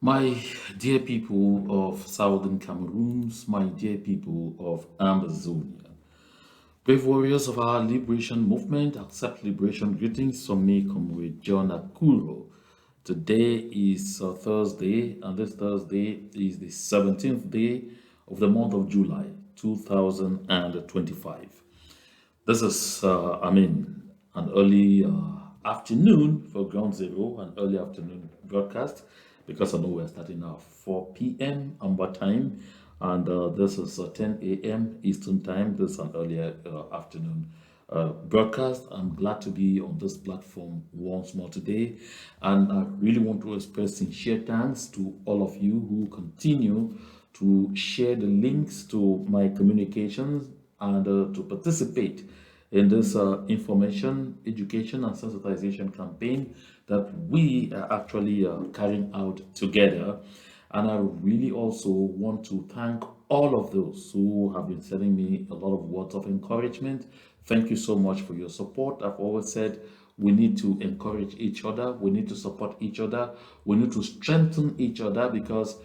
My dear people of Southern Cameroons, my dear people of Amazonia, brave warriors of our liberation movement, accept liberation greetings from me, Comrade John Akuro. Today is Thursday, and this Thursday is the 17th day of the month of July 2025. This is, an early afternoon for Ground Zero, an early afternoon broadcast, because I know we're starting at 4 p.m. Amber time, and this is 10 a.m. Eastern time. This is an earlier afternoon broadcast. I'm glad to be on this platform once more today, and I really want to express sincere thanks to all of you who continue to share the links to my communications and to participate in this information, education, and sensitization campaign that we are actually carrying out together. And I really also want to thank all of those who have been sending me a lot of words of encouragement. Thank you so much for your support. I've always said we need to encourage each other, we need to support each other, we need to strengthen each other, because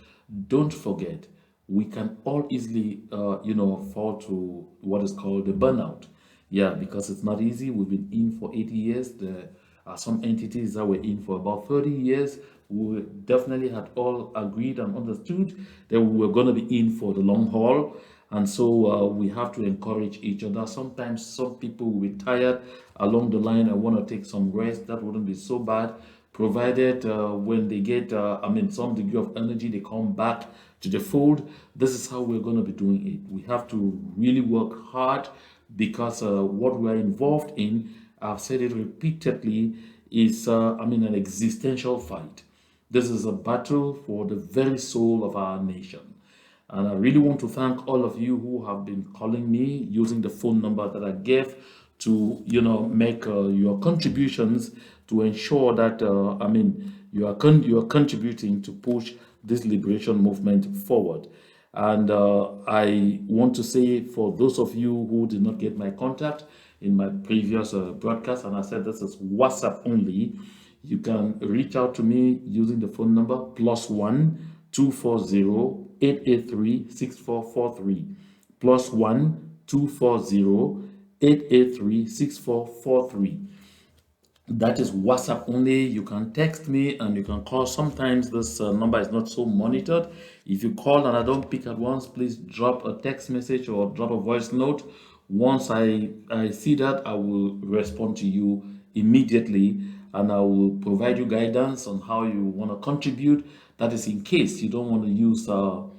don't forget, we can all easily, fall to what is called the burnout. Yeah, because it's not easy. We've been in for 80 years. There are some entities that were in for about 30 years. We definitely had all agreed and understood that we were going to be in for the long haul. And so we have to encourage each other. Sometimes some people will be tired along the line and want to take some rest. That wouldn't be so bad, provided when they get, some degree of energy, they come back to the fold. This is how we're going to be doing it. We have to really work hard, because what we are involved in, I've said it repeatedly, is an existential fight. This is a battle for the very soul of our nation. And I really want to thank all of you who have been calling me using the phone number that I gave to, make your contributions to ensure that, you are contributing to push this liberation movement forward. And I want to say, for those of you who did not get my contact in my previous broadcast, and I said this is WhatsApp only, you can reach out to me using the phone number +1 240 883 6443, +1 240 883 6443. That is WhatsApp only. You can text me and you can call. Sometimes this number is not so monitored. If you call and I don't pick at once, please drop a text message or drop a voice note. Once I see that, I will respond to you immediately, and I will provide you guidance on how you want to contribute. That is in case you don't want to use you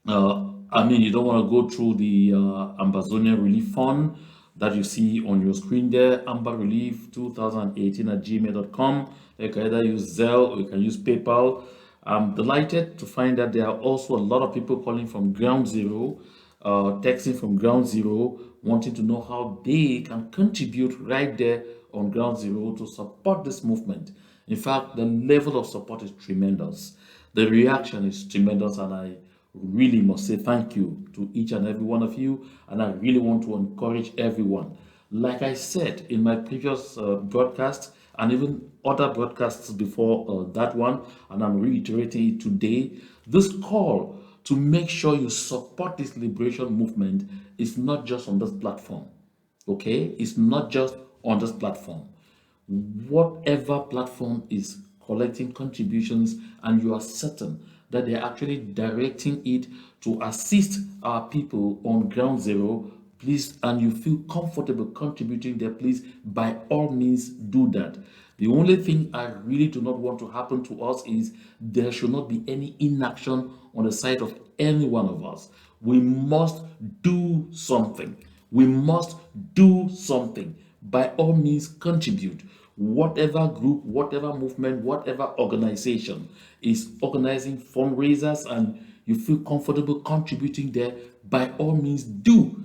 don't want to go through the Ambazonia Relief Fund that you see on your screen there, Amber Relief 2018 at gmail.com. You can either use Zelle or you can use PayPal. I'm delighted to find that there are also a lot of people calling from Ground Zero, texting from Ground Zero, wanting to know how they can contribute right there on Ground Zero to support this movement. In fact, the level of support is tremendous. The reaction is tremendous, and I really must say thank you to each and every one of you. And I really want to encourage everyone. Like I said in my previous broadcast, and even other broadcasts before that one, and I'm reiterating it today, this call to make sure you support this liberation movement is not just on this platform. Okay? It's not just on this platform. Whatever platform is collecting contributions and you are certain that they're actually directing it to assist our people on Ground Zero, please, and you feel comfortable contributing there, please, by all means, do that. The only thing I really do not want to happen to us is there should not be any inaction on the side of any one of us. We must do something. We must do something. By all means, contribute. Whatever group, whatever movement, whatever organization is organizing fundraisers and you feel comfortable contributing there, by all means, do.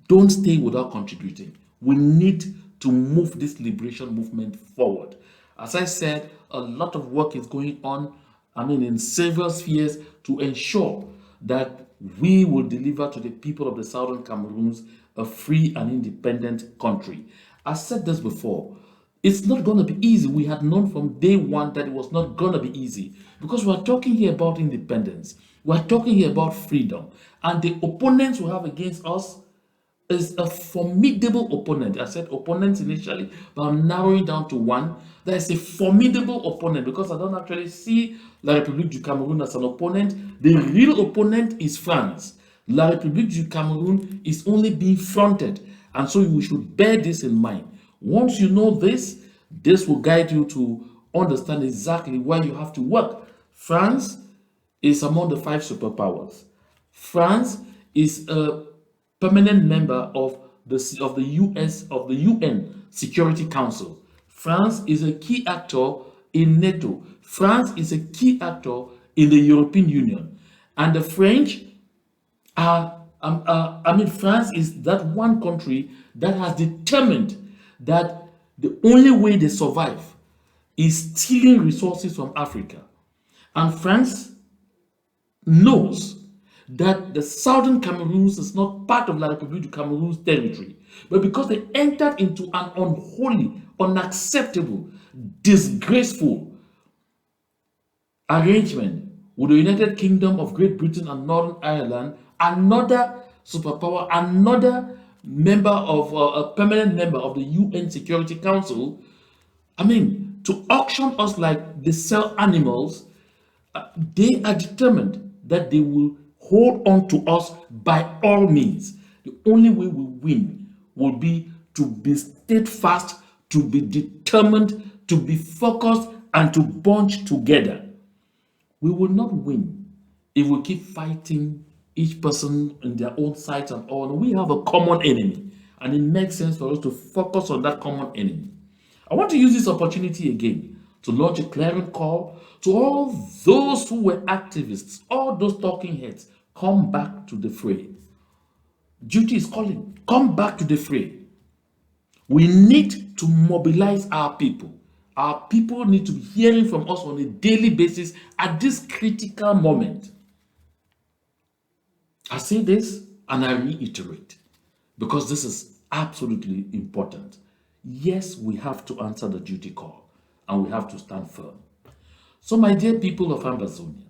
Don't stay without contributing. We need to move this liberation movement forward. As I said, a lot of work is going on, in several spheres, to ensure that we will deliver to the people of the Southern Cameroons a free and independent country. I said this before. It's not going to be easy. We had known from day one that it was not going to be easy because we're talking here about independence. We're talking here about freedom. And the opponents we have against us is a formidable opponent. I said opponents initially, but I'm narrowing down to one. That is a formidable opponent because I don't actually see La République du Cameroun as an opponent. The real opponent is France. La République du Cameroun is only being fronted. And so we should bear this in mind. Once you know this, this will guide you to understand exactly where you have to work. France is among the five superpowers. France is a permanent member of the US of the UN Security Council. France is a key actor in NATO. France is a key actor in the European Union, and the French France is that one country that has determined that the only way they survive is stealing resources from Africa, and France knows that the southern Cameroons is not part of La République du Cameroon's territory, but because they entered into an unholy, unacceptable, disgraceful arrangement with the United Kingdom of Great Britain and Northern Ireland, another superpower, another member of a permanent member of the UN Security Council, to auction us like they sell animals, they are determined that they will hold on to us by all means. The only way we win will be to be steadfast, to be determined, to be focused, and to bunch together. We will not win if we keep fighting each person in their own sides and all. We have a common enemy, and it makes sense for us to focus on that common enemy. I want to use this opportunity again to launch a clarion call to all those who were activists, all those talking heads. Come back to the fray. Duty is calling. Come back to the fray. We need to mobilize our people. Our people need to be hearing from us on a daily basis at this critical moment. I say this and I reiterate because this is absolutely important. Yes, we have to answer the duty call and we have to stand firm. So, my dear people of Ambazonia,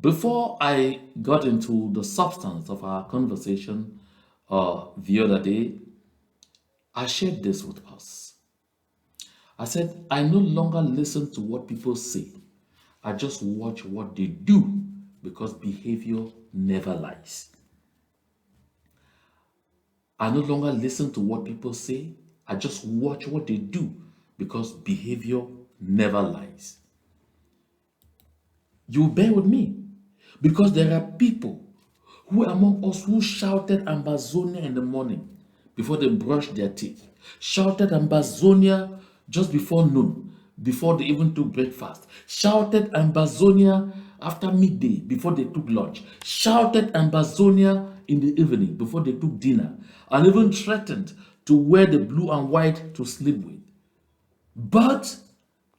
before I got into the substance of our conversation the other day, I shared this with us. I said, I no longer listen to what people say. I just watch what they do because behavior never lies. I no longer listen to what people say. I just watch what they do because behavior never lies. You bear with me because there are people who among us who shouted Ambazonia in the morning before they brushed their teeth, shouted Ambazonia just before noon, before they even took breakfast, shouted Ambazonia after midday before they took lunch, shouted Ambazonia in the evening before they took dinner, and even threatened to wear the blue and white to sleep with. But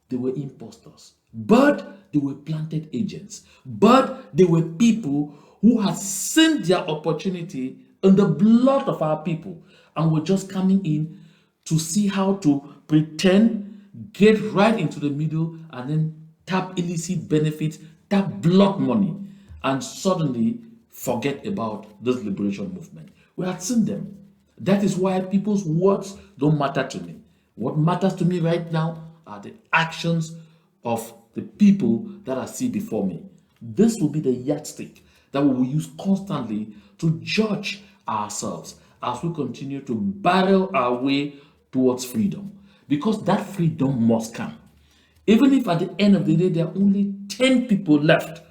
they were impostors. But they were planted agents. But they were people who had seen their opportunity in the blood of our people and were just coming in to see how to pretend, get right into the middle, and then tap illicit benefits, tap blood money, and suddenly forget about this liberation movement. We had seen them. That is why people's words don't matter to me. What matters to me right now are the actions of the people that I see before me. This will be the yardstick that we will use constantly to judge ourselves as we continue to barrel our way towards freedom. Because that freedom must come. Even if at the end of the day there are only 10 people left,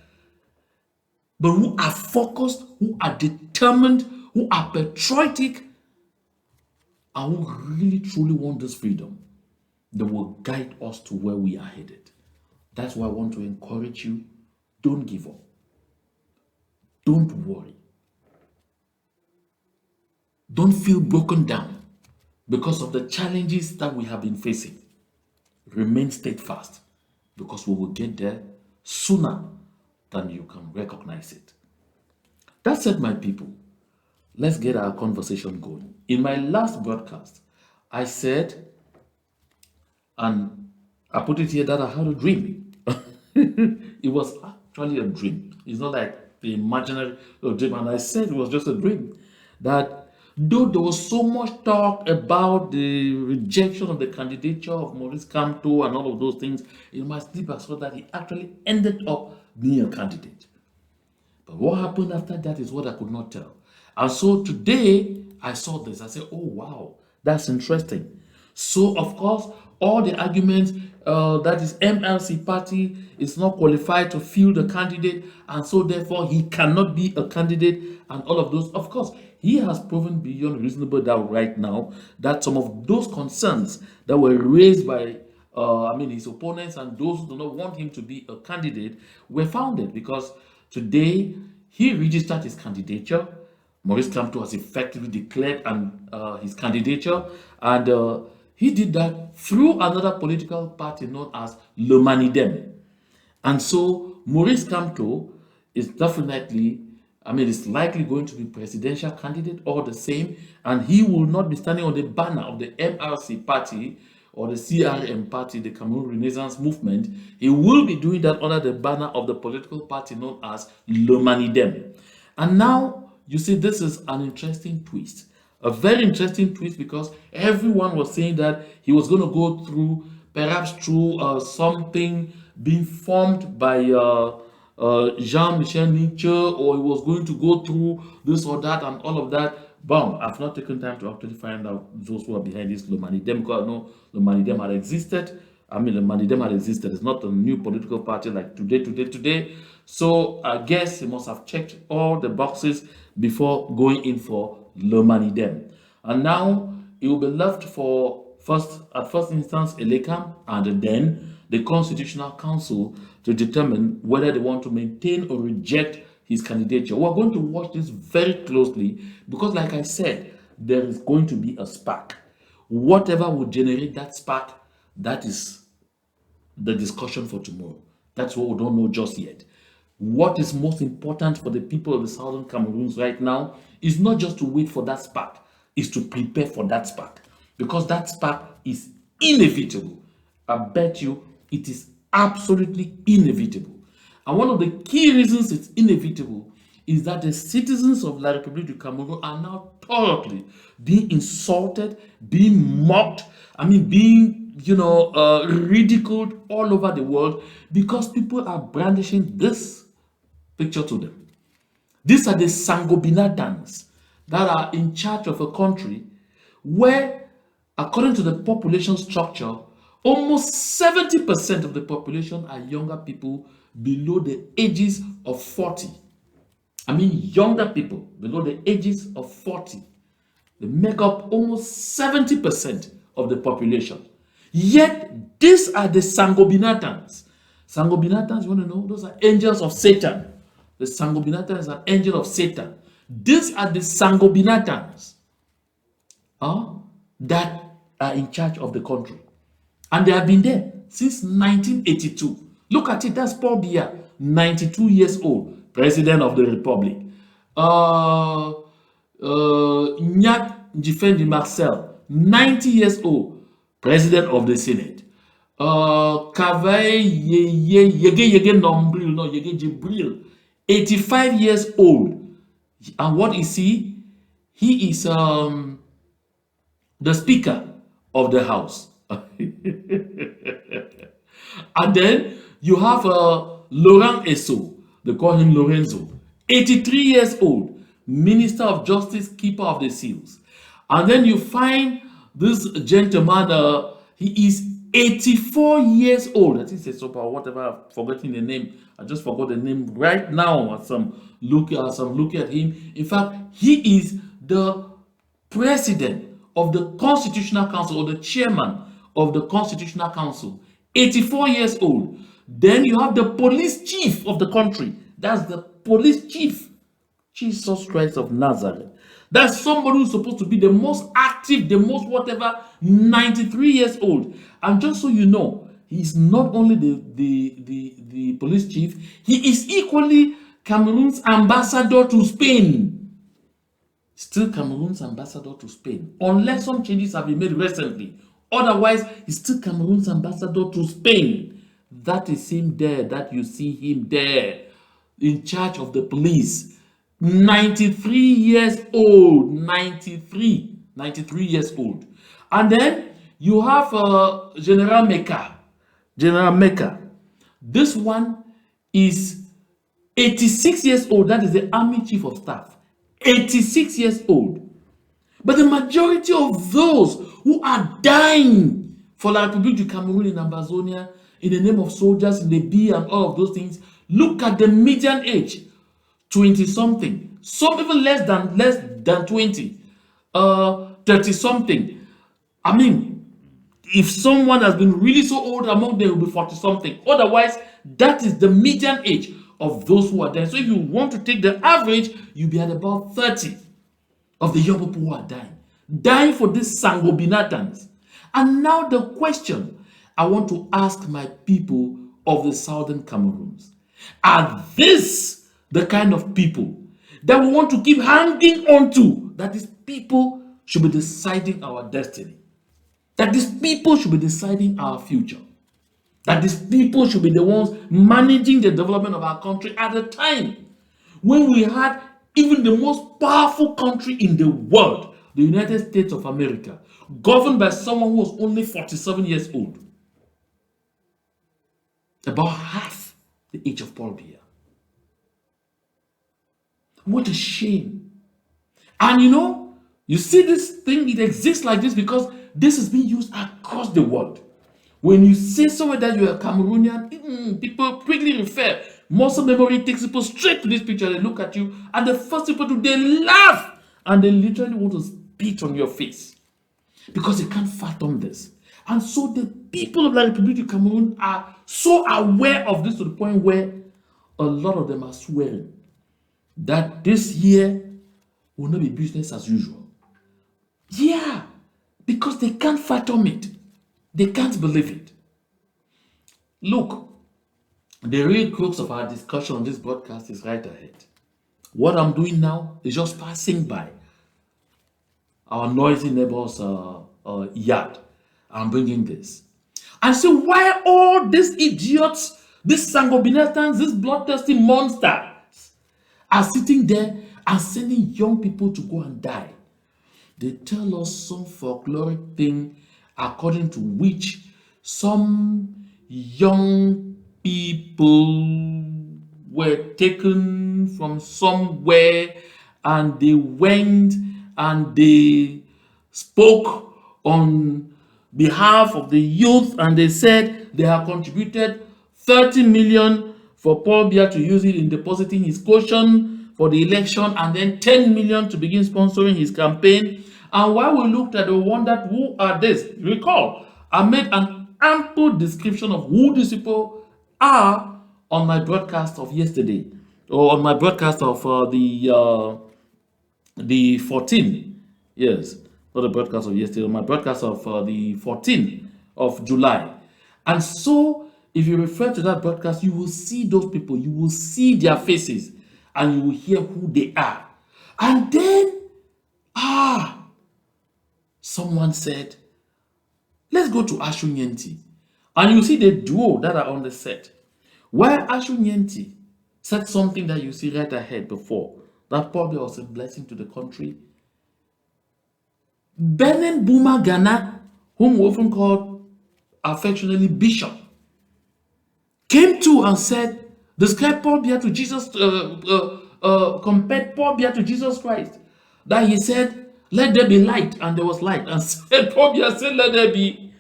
but who are focused, who are determined, who are patriotic, and who really truly want this freedom, they will guide us to where we are headed. That's why I want to encourage you. Don't give up. Don't worry. Don't feel broken down because of the challenges that we have been facing. Remain steadfast because we will get there sooner than you can recognize it. That said, my people, let's get our conversation going. In my last broadcast, I said And I put it here that I had a dream. It was actually a dream. It's not like the imaginary dream. And I said it was just a dream. That though there was so much talk about the rejection of the candidature of Maurice Kamto and all of those things, in my sleep I saw that he actually ended up being a candidate. But what happened after that is what I could not tell. And so today I saw this. I said, oh, wow, that's interesting. So, of course, all the arguments that his MLC party is not qualified to field a candidate, and so therefore he cannot be a candidate, and all of those. Of course, he has proven beyond reasonable doubt right now that some of those concerns that were raised by his opponents and those who do not want him to be a candidate were founded, because today he registered his candidature. Maurice Kamto has effectively declared his candidature, and he did that through another political party known as Limbe. And so Maurice Kamto is definitely, is likely going to be presidential candidate all the same, and he will not be standing on the banner of the MRC party or the CRM party, the Cameroon Renaissance Movement. He will be doing that under the banner of the political party known as Limbe. And now you see, this is an interesting twist. A very interesting twist, because everyone was saying that he was going to go through, perhaps through something being formed by Jean-Michel Nietzsche, or he was going to go through this or that and all of that. Boom, I've not taken time to actually find out those who are behind this Limbe, because I know Limbe had existed. Limbe had existed. It's not a new political party like today. So I guess he must have checked all the boxes before going in for Limbe. And now it will be left for at first instance Elekam and then the Constitutional Council to determine whether they want to maintain or reject his candidature. We're going to watch this very closely, because like I said, there is going to be a spark. Whatever will generate that spark, that is the discussion for tomorrow. That's what we don't know just yet. What is most important for the people of the Southern Cameroons right now is not just to wait for that spark, is to prepare for that spark, because that spark is inevitable. I bet you it is absolutely inevitable. And one of the key reasons it's inevitable is that the citizens of La République du Cameroon are now thoroughly being insulted, being mocked, being ridiculed all over the world, because people are brandishing this picture to them. These are the Sang-binadans that are in charge of a country where, according to the population structure, almost 70% of the population are younger people below the ages of 40. Younger people below the ages of 40. They make up almost 70% of the population. Yet, these are the Sang-binadans. Sang-binadans, you want to know? Those are angels of Satan. The Sang-binadans is an angel of Satan. These are the Sang-binadans that are in charge of the country. And they have been there since 1982. Look at it, that's Paul Biya, 92 years old, President of the Republic. Nyak Njifendi Marcel, 90 years old, President of the Senate. Kavai Yege Nombril, no, Yege Jibril, 85 years old. And what is he? He is the Speaker of the House. And then you have Laurent Esso, they call him Lorenzo, 83 years old, Minister of Justice, Keeper of the Seals. And then you find this gentleman, he is 84 years old. I think it's about whatever, I've forgotten the name. I just forgot the name right now as I'm looking at him. In fact, he is the president of the Constitutional Council, or the chairman of the Constitutional Council, 84 years old. Then you have the police chief of the country. That's the police chief, Jesus Christ of Nazareth. That's somebody who's supposed to be the most active, the most whatever, 93 years old. And just so you know, he's not only the police chief, he is equally Cameroon's ambassador to Spain. Still Cameroon's ambassador to Spain, unless some changes have been made recently. Otherwise, he's still Cameroon's ambassador to Spain. That is him there, that you see him there, in charge of the police. 93 years old. 93 years old. And then you have General Mecca. General Mecca. This one is 86 years old. That is the Army Chief of Staff. 86 years old. But the majority of those who are dying for La République du Cameroon in Amazonia, in the name of soldiers, in the Biya and all of those things, look at the median age, 20-something. Some even less than 20, 30-something. I mean, if someone has been really so old among them, will be 40-something. Otherwise, that is the median age of those who are there. So if you want to take the average, you'll be at about 30 of the young people who are dying for this Sang-binadans. And now the question I want to ask my people of the southern Cameroons: are this the kind of people that we want to keep hanging on to? That these people should be deciding our destiny. That these people should be deciding our future. That these people should be the ones managing the development of our country at a time when we had even the most powerful country in the world, the United States of America, governed by someone who was only 47 years old. About half the age of Paul Biya. What a shame. And you see this thing, it exists like this because this is being used across the world. When you say somewhere that you're a Cameroonian, people quickly refer. Muscle memory takes people straight to this picture. They look at you, and the first people do, they laugh, and they literally want to spit on your face because they can't fathom this. And so the people of La République du Cameroon are so aware of this to the point where a lot of them are swearing that this year will not be business as usual. Yeah, because they can't fathom it. They can't believe it. Look, the real crux of our discussion on this broadcast is right ahead. What I'm doing now is just passing by our noisy neighbor's yard. I'm bringing this. And so why all these idiots, these Sang-binadans, these bloodthirsty monsters are sitting there and sending young people to go and die? They tell us some folkloric thing according to which some young people were taken from somewhere and they went and they spoke on behalf of the youth, and they said they have contributed 30 million for Paul Biya to use it in depositing his caution for the election, and then 10 million to begin sponsoring his campaign. And while we looked at it, we wondered, who are these? Recall, I made an ample description of who these people are on my broadcast of yesterday, or on my broadcast of the 14th. Yes, not the broadcast of yesterday, my broadcast of the 14th of July. And so, if you refer to that broadcast, you will see those people, you will see their faces, and you will hear who they are. And then, someone said, let's go to Ashu Nyenti. And you see the duo that are on the set. Where Ashu Nyenti said something that you see right ahead before, that probably was a blessing to the country. Benin Buma Ghana, whom we often call affectionately Bishop, came to and said, described Paul Biya to Jesus, compared Paul Biya to Jesus Christ. That he said, let there be light, and there was light. And said, Paul Biya said, let there be.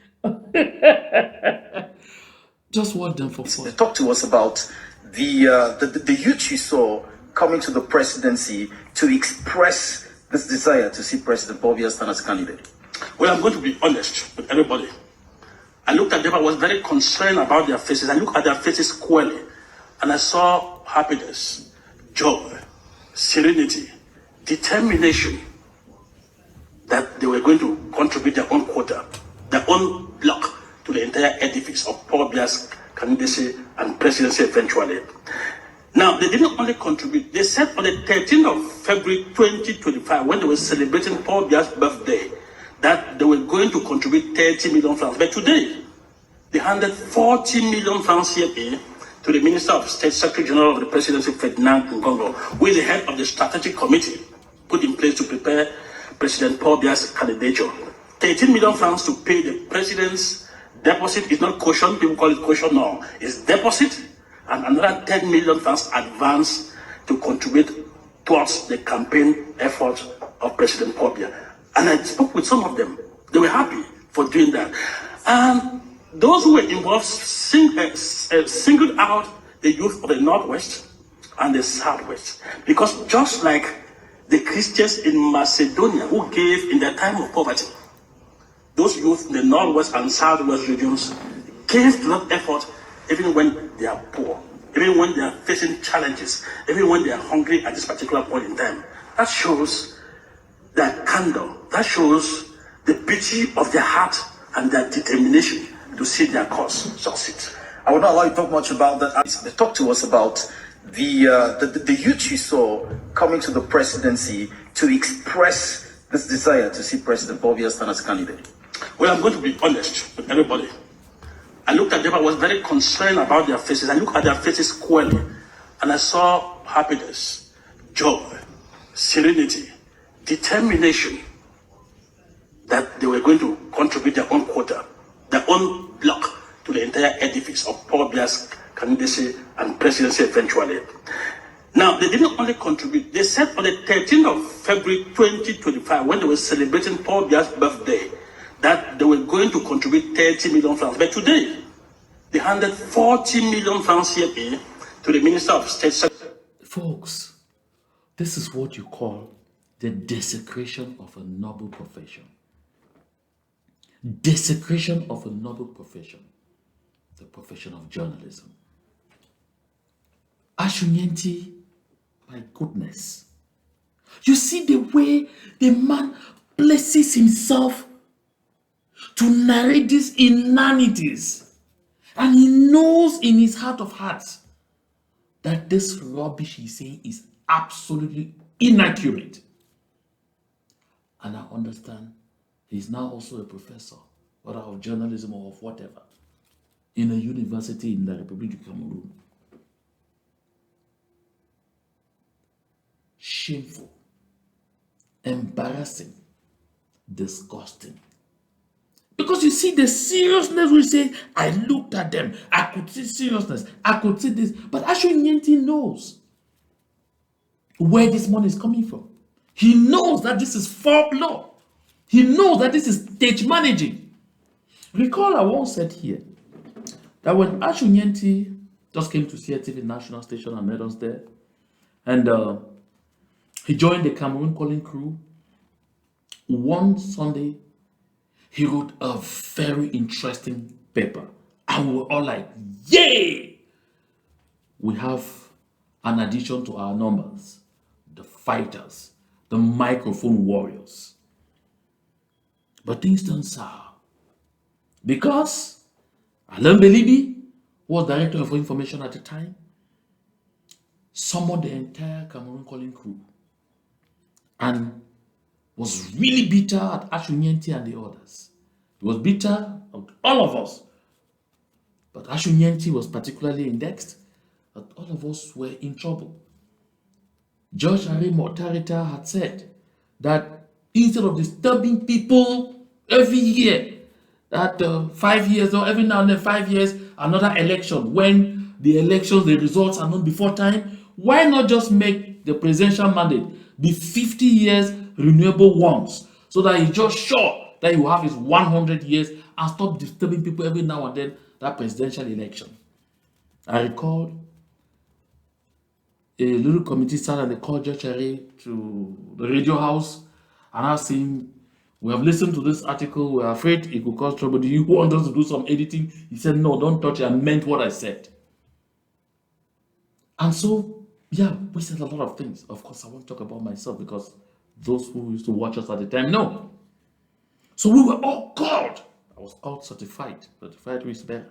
Just watch them for fun. Talk to us about the youth you saw coming to the presidency to express this desire to see President Paul Biya stand as candidate. Well, I'm going to be honest with everybody. I looked at them, I was very concerned about their faces. I looked at their faces squarely, and I saw happiness, joy, serenity, determination that they were going to contribute their own quota, their own block to the entire edifice of Paul Biya's candidacy and presidency eventually. Now, they didn't only contribute, they said on the 13th of February 2025, when they were celebrating Paul Biya's birthday, that they were going to contribute 30 million francs. But today, they handed 40 million francs CFA to the Minister of State, Secretary General of the Presidency, Ferdinand Ngongo, who is the head of the strategic committee put in place to prepare President Paul Biya's candidature. 13 million francs to pay the president's deposit. It's not caution, people call it caution, no. It's deposit, and another 10 million francs advance to contribute towards the campaign effort of President Paul Biya. And I spoke with some of them. They were happy for doing that. And those who were involved singled out the youth of the Northwest and the Southwest. Because just like the Christians in Macedonia who gave in their time of poverty, those youth in the Northwest and Southwest regions gave a lot of effort even when they are poor, even when they are facing challenges, even when they are hungry at this particular point in time. That shows their candor, that shows the beauty of their heart and their determination to see their cause succeed. I will not allow you to talk much about that. Talk to us about the youth you saw coming to the presidency to express this desire to see President Paul Biya stand as candidate. Well, I'm going to be honest with everybody. I looked at them, I was very concerned about their faces. I looked at their faces squarely, and I saw happiness, joy, serenity, determination that they were going to contribute their own quota, their own block to the entire edifice of Paul Biya's candidacy and presidency eventually. Now, they didn't only contribute, they said on the 13th of February 2025, when they were celebrating Paul Biya's birthday, that they were going to contribute 30 million francs. But today, they handed 40 million francs CFA to the Minister of State. Folks, this is what you call the desecration of a noble profession. Desecration of a noble profession, the profession of journalism. Ashunienti, my goodness. You see the way the man places himself to narrate these inanities. And he knows in his heart of hearts that this rubbish he's saying is absolutely inaccurate. And I understand he's now also a professor, whether of journalism or of whatever, in a university in the Republic of Cameroon. Shameful, embarrassing, disgusting. Because you see the seriousness we say, I looked at them, I could see seriousness, I could see this, but actually Nienti knows where this money is coming from. He knows that this is folklore. He knows that this is stage managing. Recall I once said here that when Ashunienti just came to CTV National Station and met us there, and he joined the Cameroon calling crew, one Sunday he wrote a very interesting paper. And we were all like, yay! We have an addition to our numbers. The fighters, the microphone warriors. But things turned sour. Because Limbe was director of information at the time, summoned the entire Cameroon calling crew and was really bitter at Ashunienti and the others. He was bitter at all of us. But Ashunienti was particularly indexed that all of us were in trouble. George Harry Mortarita had said that instead of disturbing people every year, that 5 years or every now and then 5 years, another election, when the elections, the results are known before time, why not just make the presidential mandate be 50 years renewable once, so that he's just sure that he will have his 100 years and stop disturbing people every now and then, that presidential election. I recall a little committee started and they called George Harry to the radio house and asked him, we have listened to this article, we're afraid it could cause trouble. Do you want us to do some editing? He said, no, don't touch it. I meant what I said. And so, yeah, we said a lot of things. Of course, I won't talk about myself because those who used to watch us at the time know. So we were all called. I was called certified risk bearer.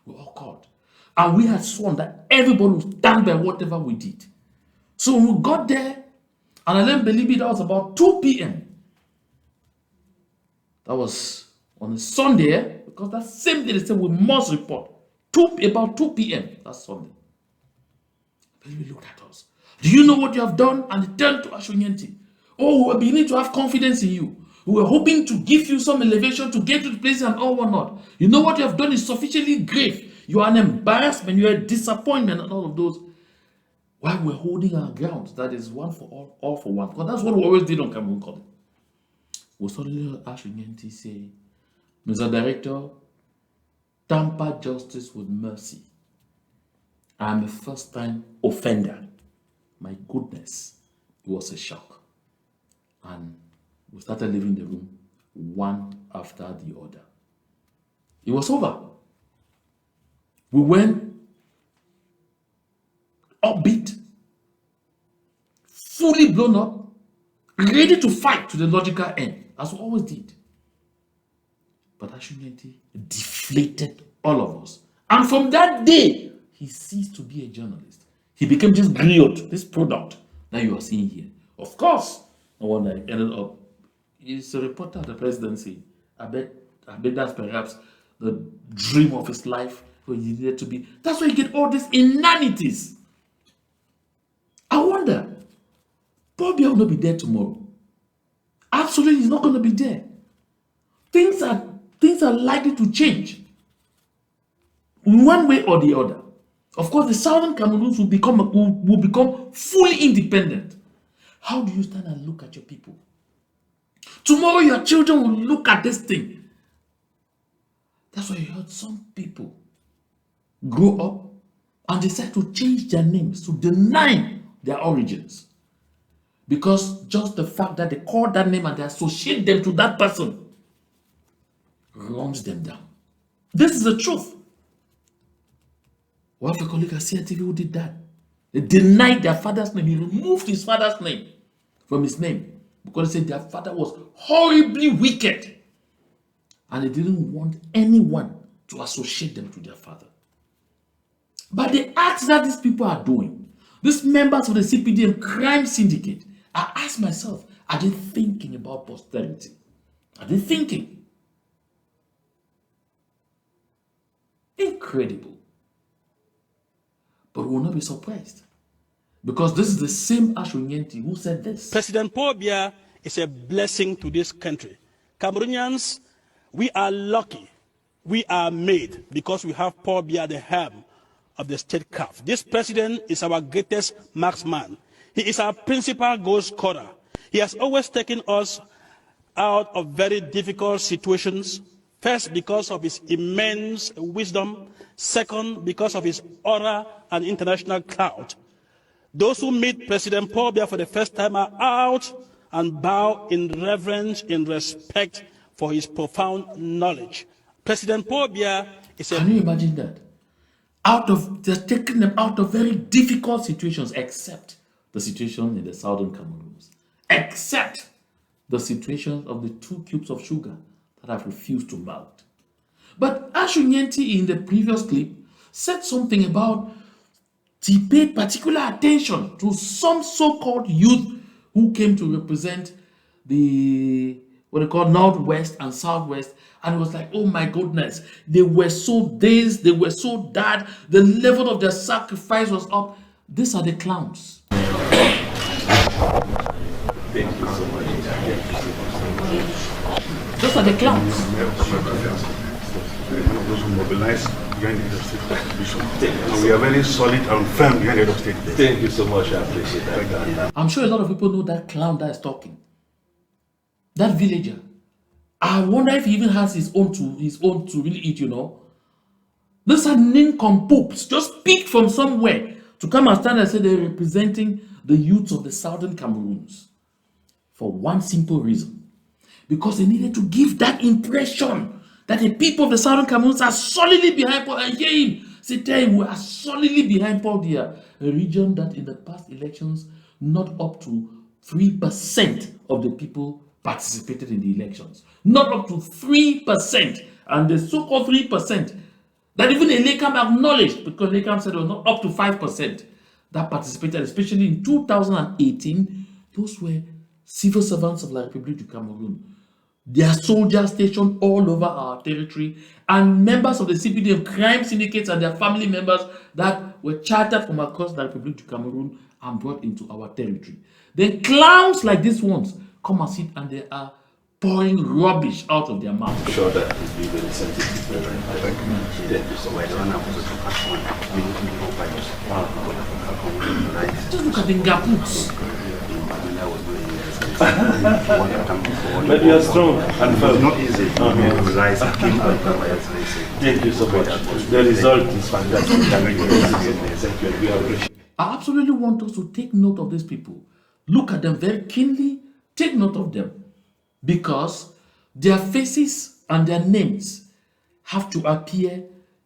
We were all called. And we had sworn that everybody would stand by whatever we did. So when we got there, and I didn't believe it, that was about 2 p.m. That was on a Sunday, because that same day they said we must report. About 2 p.m. that Sunday. Then we looked at us. Do you know what you have done? And they turned to Ashonyenti. Oh, we were beginning to have confidence in you. We were hoping to give you some elevation to get to the place and all whatnot. You know what you have done is sufficiently grave. You are an embarrassment, you are a disappointment, and all of those. While we're holding our ground, that is one for all for one. Because that's what we always did on Cameroon Calling. We suddenly heard Ashonyenti say, Mr. Director, tamper justice with mercy. I am a first-time offender. My goodness, it was a shock. And we started leaving the room one after the other. It was over. We went upbeat, fully blown up, ready to fight to the logical end, as we always did. But Ashonyenti deflated all of us. And from that day, he ceased to be a journalist. He became this griot, this product that you are seeing here. Of course, the one that ended up is a reporter at the presidency. I bet that's perhaps the dream of his life where he needed to be. That's why you get all these inanities. I wonder, Paul Biya will not be there tomorrow. Absolutely, he's not going to be there. Things are likely to change in one way or the other. Of course, the southern Cameroons will become fully independent. How do you stand and look at your people? Tomorrow, your children will look at this thing. That's why you heard some people grow up and decide to change their names, to deny their origins. Because just the fact that they call that name and they associate them to that person runs them down. This is the truth. We have a colleague at CITV who did that. They denied their father's name. He removed his father's name from his name because he said their father was horribly wicked. And they didn't want anyone to associate them to their father. But the acts that these people are doing, these members of the CPDM crime syndicate, I ask myself, are they thinking about posterity? Are they thinking? Incredible. But we will not be surprised. Because this is the same Ashonyenti who said this. President Paul Biya is a blessing to this country. Cameroonians, we are lucky. We are made because we have Paul Biya, the helm of the state CAF. This president is our greatest marksman. He is our principal goal scorer. He has always taken us out of very difficult situations. First, because of his immense wisdom. Second, because of his aura and international clout. Those who meet President Paul Biya for the first time are out and bow in reverence, in respect for his profound knowledge. President Paul Biya is a... Can you imagine that? They're taking them out of very difficult situations, except the situation in the southern Cameroons. Except the situation of the 2 cubes of sugar that have refused to melt. But Ashonyenti in the previous clip said something about he paid particular attention to some so-called youth who came to represent the what they call Northwest and Southwest, and it was like, oh my goodness, they were so dazed, they were so bad, the level of their sacrifice was up. These are the clowns. Thank you so much. Those are the clowns. Those who mobilize behind the state constitution. And we are very solid and firm behind the state. Thank you so much. I appreciate that. I'm sure a lot of people know that clown that is talking. That villager. I wonder if he even has his own to really eat, you know. These are nincompoops, just picked from somewhere to come and stand and say they're representing the youths of the southern Cameroons. For one simple reason. Because they needed to give that impression that the people of the southern Cameroons are solidly behind Paul. And hear him say, tell him we are solidly behind Paul Biya, a region that in the past elections, not up to 3% of the people participated in the elections. Not up to 3%. And the so-called 3% that even Elekam acknowledged, because Elekam said it was not up to 5% that participated, especially in 2018, those were civil servants of La République du Cameroun. There are soldiers stationed all over our territory, and members of the CPDM crime syndicates and their family members that were chartered from across the Republic to Cameroon and brought into our territory. Then clowns like these ones come and sit and they are pouring rubbish out of their mouth. I'm sure that will be very sensitive. Thank you so much. Just look at the Ngaputs. But you are strong and firm. Not easy. Thank you so much. The result is fantastic. Thank you. We appreciate. I absolutely want us to take note of these people. Look at them very keenly. Take note of them. Because their faces and their names have to appear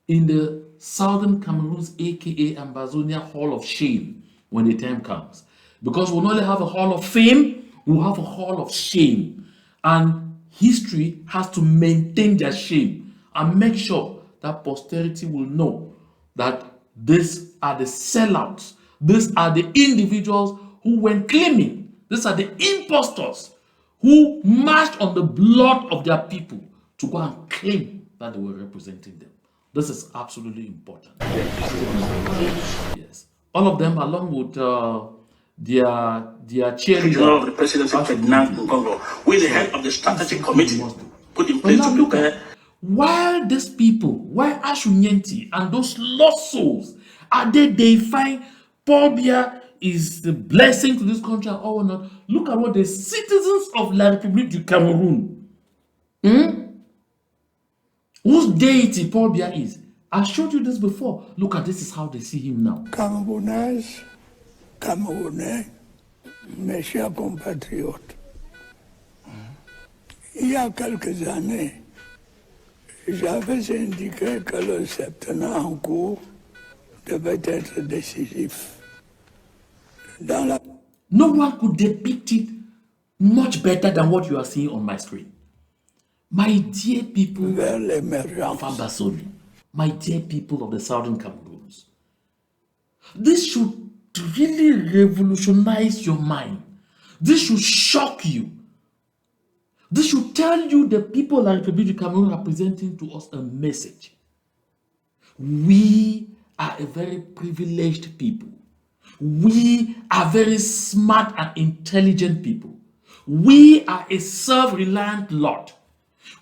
in the Southern Cameroon's aka Ambazonia Hall of Shame when the time comes. Because we'll not only have a Hall of Fame, we'll have a Hall of Shame. And history has to maintain their shame and make sure that posterity will know that these are the sellouts. These are the individuals who went claiming. These are the impostors who marched on the blood of their people to go and claim that they were representing them. This is absolutely important. Yes. All of them, along with their cheerleader of the presidency, Ferdinand Ngongo, who is the head of the strategic committee put in place to prepare. While these people, why Ashunyenti and those lost souls, are they deifying Paul Biya is the blessing to this country or not? Look at what the citizens of La République du Cameroon, whose deity Paul Biya is. I showed you this before. Look at this is how they see him now. Camerounaises, Camerounais, mes chers compatriotes, il y a quelques années, j'avais indiqué que le septennat en cours devait être décisif. No one could depict it much better than what you are seeing on my screen. My dear people of Ambasoli, my dear people of the Southern Cameroons, this should really revolutionize your mind. This should shock you. This should tell you the people of the Republic of Cameroon are presenting to us a message. We are a very privileged people. We are very smart and intelligent people. We are a self-reliant lot.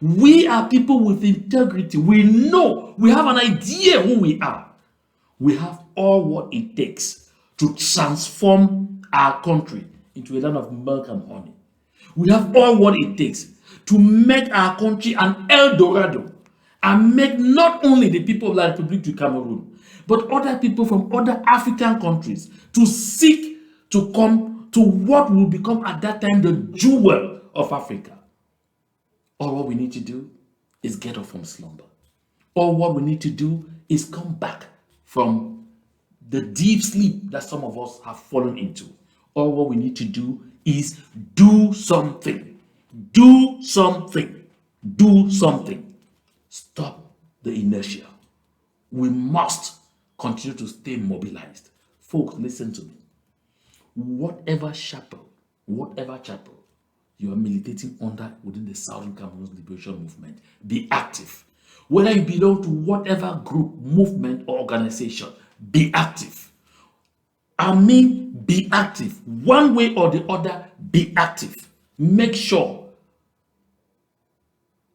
We are people with integrity. We know, we have an idea who we are. We have all what it takes to transform our country into a land of milk and honey. We have all what it takes to make our country an El Dorado and make not only the people of La République du Cameroon, but other people from other African countries to seek to come to what will become at that time the jewel of Africa. All what we need to do is get up from slumber. All what we need to do is come back from the deep sleep that some of us have fallen into. All what we need to do is do something. Do something. Do something. Stop the inertia. We must continue to stay mobilized. Folks, listen to me. Whatever chapel you are militating under within the Southern Cameroon Liberation Movement, be active. Whether you belong to whatever group, movement, or organization, be active. I mean, be active. One way or the other, be active. Make sure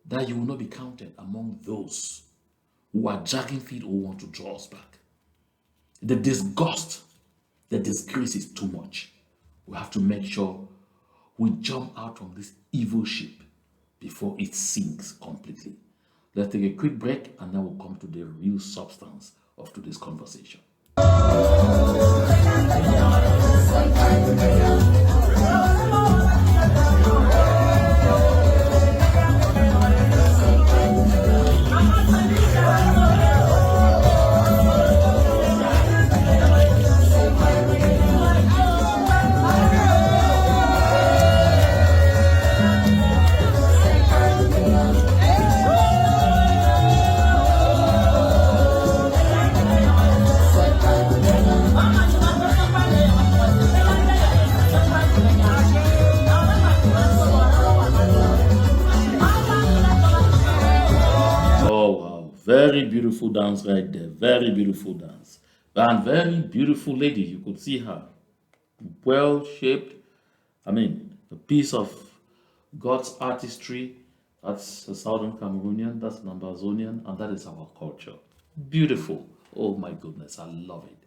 that you will not be counted among those who are dragging feet or want to draw us back. The disgust, the disgrace is too much. We have to make sure we jump out from this evil ship before it sinks completely. Let's take a quick break and then we'll come to the real substance of today's conversation. Very beautiful dance right there. Very beautiful dance. And very beautiful lady. You could see her. Well shaped. I mean, a piece of God's artistry. That's a Southern Cameroonian, that's an Amazonian, and that is our culture. Beautiful. Oh my goodness, I love it.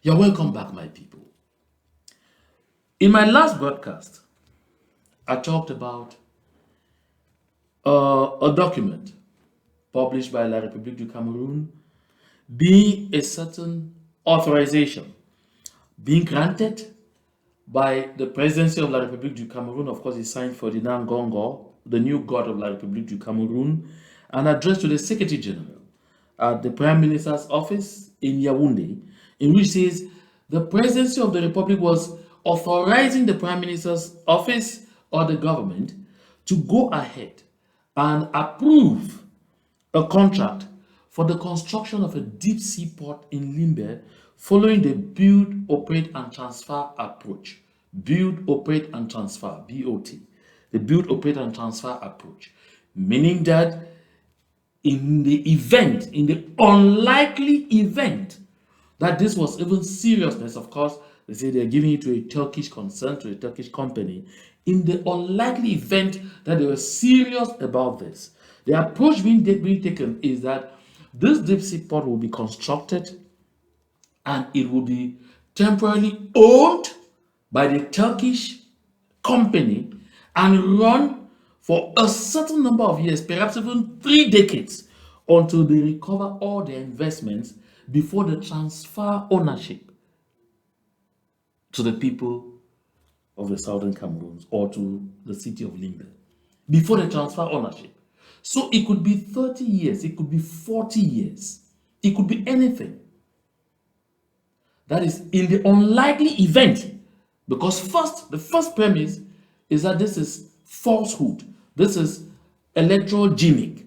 You're welcome back, my people. In my last broadcast, I talked about a document published by La République du Cameroun being a certain authorization being granted by the presidency of La République du Cameroun. Of course, he signed Ferdinand Gongo, the new god of La République du Cameroun, an address to the Secretary General at the Prime Minister's office in Yaoundé, in which says the presidency of the Republic was authorizing the Prime Minister's office or the government to go ahead and approve a contract for the construction of a deep sea port in Limbe following the build, operate, and transfer approach. Build, operate, and transfer, BOT. The build, operate, and transfer approach. Meaning that in the event, in the unlikely event that this was even seriousness, of course, they say they're giving it to a Turkish concern, to a Turkish company. In the unlikely event that they were serious about this, the approach being taken is that this deep sea port will be constructed and it will be temporarily owned by the Turkish company and run for a certain number of years, perhaps even 3 decades, until they recover all their investments before they transfer ownership to the people of the Southern Cameroons or to the city of Limbe. Before they transfer ownership. So it could be 30 years, it could be 40 years, it could be anything. That is in the unlikely event, because the first premise is that this is falsehood, this is electoral gimmick,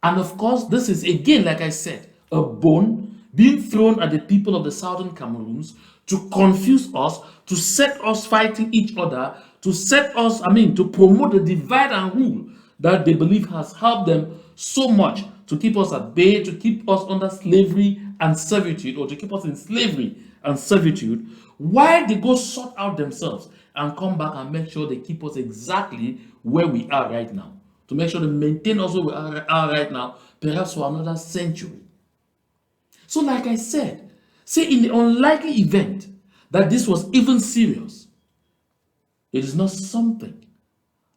and of course this is again, like I said, a bone being thrown at the people of the Southern Cameroons to confuse us, to set us fighting each other, to set us, to promote the divide and rule that they believe has helped them so much to keep us at bay, to keep us under slavery and servitude, or to keep us in slavery and servitude, while they go sort out themselves and come back and make sure they keep us exactly where we are right now, to make sure they maintain us where we are right now, perhaps for another century. So like I said, say in the unlikely event that this was even serious, it is not something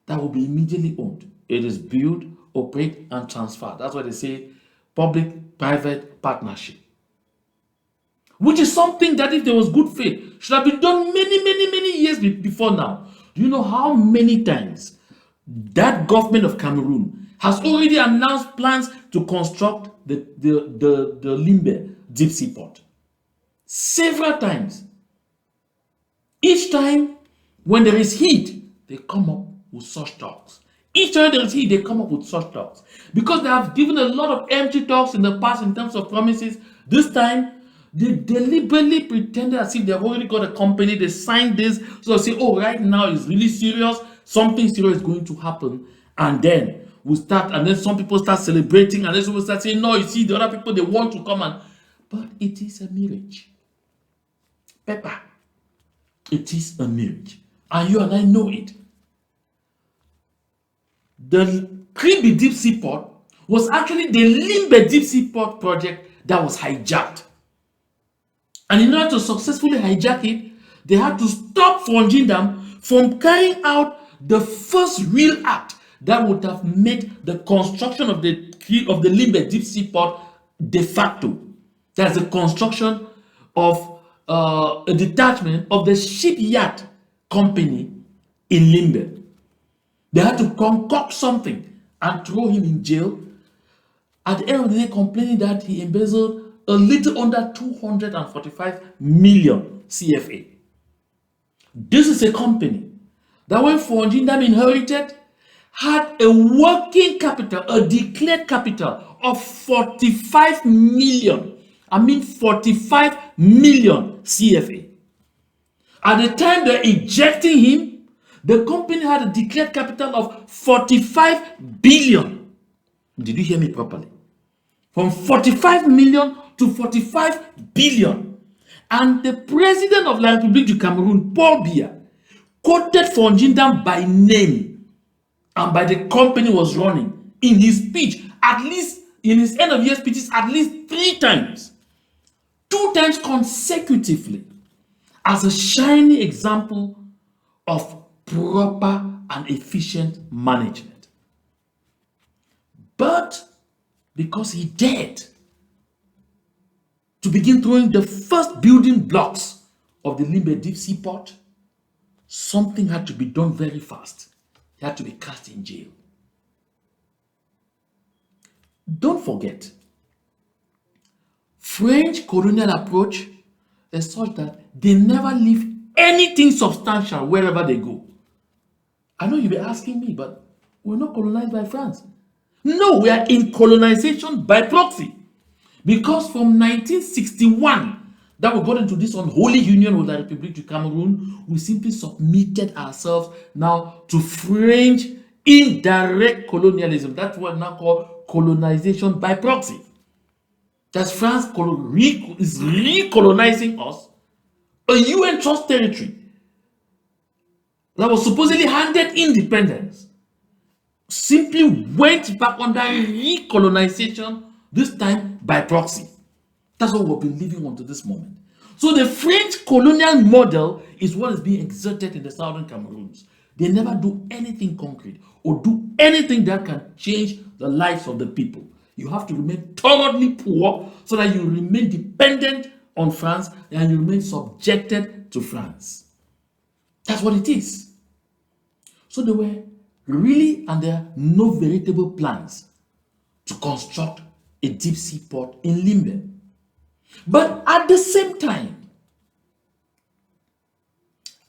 that will be immediately owned. It is build, operate, and transfer. That's why they say public-private partnership. Which is something that, if there was good faith, should have been done many years before now. Do you know how many times that government of Cameroon has already announced plans to construct the Limbe deep sea port? Several times. Each time when there is heat, they come up with such talks. Each time there is heat, they come up with such talks. Because they have given a lot of empty talks in the past in terms of promises, this time they deliberately pretended as if they've already got a company, they signed this, so they say, oh, right now it's really serious, something serious is going to happen, and then we start, and then some people start celebrating, and then some people start saying, no, you see, the other people, they want to come, and but it is a mirage. Pepper, it is a mirage, and you and I know it. The Kribi deep sea port was actually the Limbe deep sea port project that was hijacked. And in order to successfully hijack it, they had to stop them from carrying out the first real act that would have made the construction of the Limbe deep sea port de facto. That's the construction of a detachment of the shipyard company in Limbe. They had to concoct something and throw him in jail. At the end of the day, complaining that he embezzled a little under 245 million CFA. This is a company that when Fondindam inherited, had a working capital, a declared capital of 45 million. 45 million CFA. At the time they're ejecting him, the company had a declared capital of 45 billion. Did you hear me properly? from 45 million to 45 billion. And the president of La République du Cameroon, Paul Biya, quoted Fonjindam by name and by the company was running in his speech, at least in his end of year speeches, at least 3 times, 2 times consecutively, as a shining example of proper and efficient management. But because he dared to begin throwing the first building blocks of the Limbe deep sea port, something had to be done very fast. He had to be cast in jail. Don't forget, French colonial approach is such that they never leave anything substantial wherever they go. I know you'll be asking me, but we're not colonized by France. No, we are in colonization by proxy. Because from 1961, that we got into this unholy union with the Republic du Cameroon, we simply submitted ourselves now to French indirect colonialism. That's what we now call colonization by proxy. That's France is recolonizing us, a UN trust territory that was supposedly handed independence, simply went back under recolonization, this time by proxy. That's what we've been living on to this moment. So the French colonial model is what is being exerted in the southern Cameroons. They never do anything concrete or do anything that can change the lives of the people. You have to remain thoroughly poor so that you remain dependent on France and you remain subjected to France. That's what it is. So they were really, and there are no veritable plans to construct a deep sea port in Limbe. But at the same time,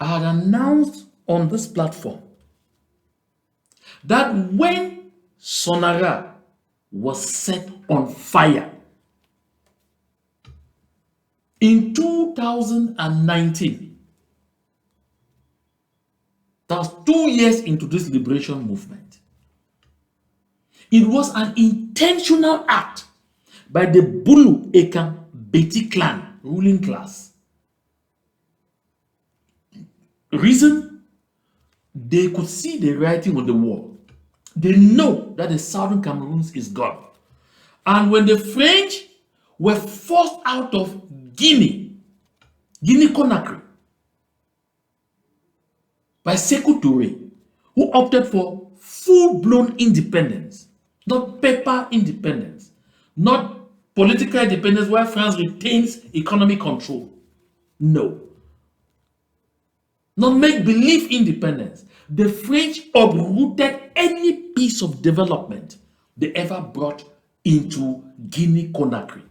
I had announced on this platform that when Sonara was set on fire in 2019, that was 2 years into this liberation movement, it was an intentional act by the Bulu-Ekang-Betis clan, ruling class. Reason? They could see the writing on the wall. They know that the southern Cameroons is gone. And when the French were forced out of Guinea Conakry, by Sékou Touré, who opted for full-blown independence, not paper independence, not political independence where France retains economic control. No. Not make-believe independence. The French uprooted any piece of development they ever brought into Guinea Conakry.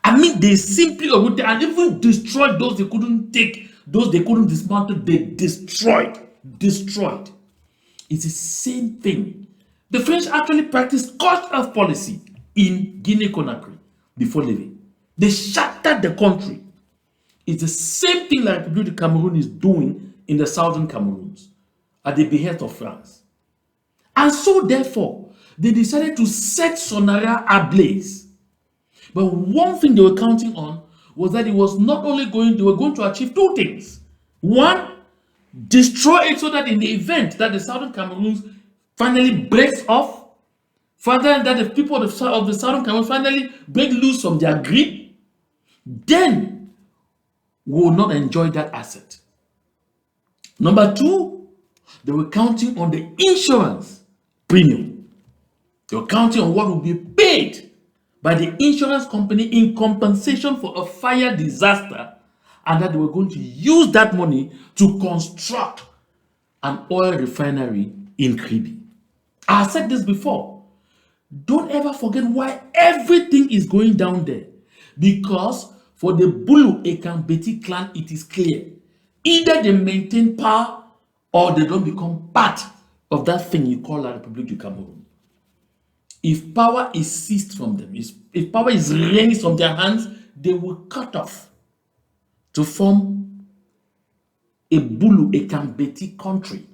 I mean, they simply uprooted and even destroyed those they couldn't take, those they couldn't dismantle, they destroyed. Destroyed. It's the same thing. The French actually practiced scorched earth policy in Guinea Conakry before leaving. They shattered the country. It's the same thing like the Cameroon is doing in the southern Cameroons at the behest of France. And so therefore, they decided to set Sonara ablaze. But one thing they were counting on was that it was not only they were going to achieve 2 things. One, destroy it so that in the event that the southern Cameroons finally breaks off, further that the people of the southern Cameroon finally break loose from their grip, then we will not enjoy that asset. Number 2, they were counting on the insurance premium. They were counting on what would be paid by the insurance company in compensation for a fire disaster, and that they were going to use that money to construct an oil refinery in Kribi. I said this before. Don't ever forget why everything is going down there. Because for the Bulu-Ekang-Betis clan, it is clear. Either they maintain power or they don't become part of that thing you call La République du Cameroon. If power is seized from them, if power is wrenched from their hands, they will cut off to form a Bulu-Ekang-Betis country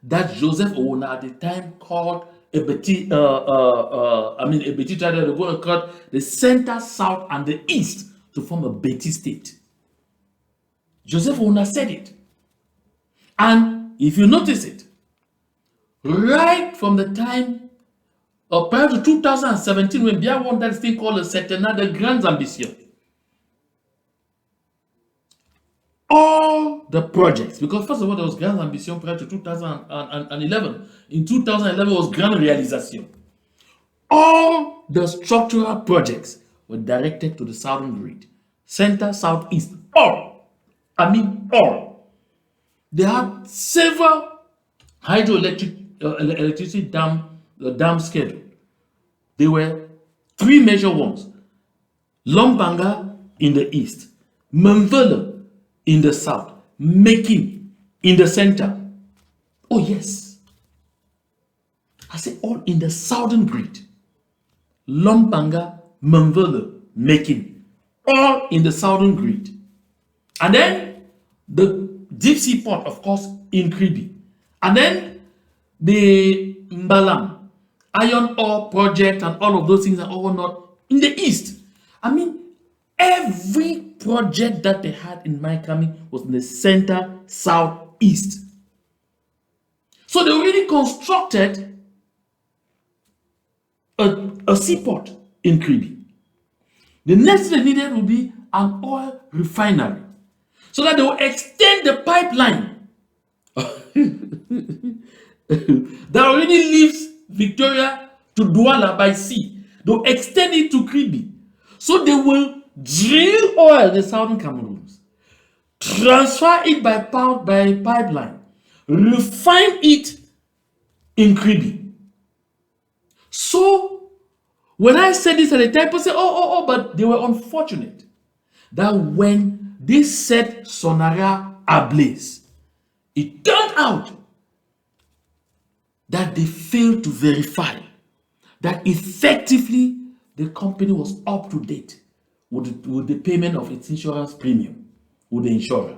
that Joseph Owona at the time called Betis tried, they're going to cut the center, south, and the east to form a Betis state. Joseph Ouna said it. And if you notice it, right from the time prior to 2017, when Biya won that thing called the Septennat de Grandes Ambitions, all the projects, because first of all, there was Grand Ambition prior to 2011. In 2011, it was Grand Realisation. All the structural projects were directed to the southern grid, center, southeast, all. All. They had several electricity dam schedule. They were three major ones: Lombanga in the east, Memvele in the south, Making in the center. Oh yes, I say all in the southern grid. Lombanga, Memvele, Making, all in the southern grid. And then the deep sea port, of course, in Kribi. And then the Mbalam iron ore project and all of those things are all not in the east. Every project that they had in Maikami was in the center, southeast. So they already constructed a seaport in Kribi. The next thing they needed would be an oil refinery, so that they will extend the pipeline that already leaves Victoria to Douala by sea. They'll extend it to Kribi. So they will drill oil in the southern Cameroons, transfer it by pipeline, refine it in Kribi. So when I said this at the time, people say, but they were unfortunate that when they set Sonara ablaze, it turned out that they failed to verify that effectively the company was up to date with the payment of its insurance premium with the insurer.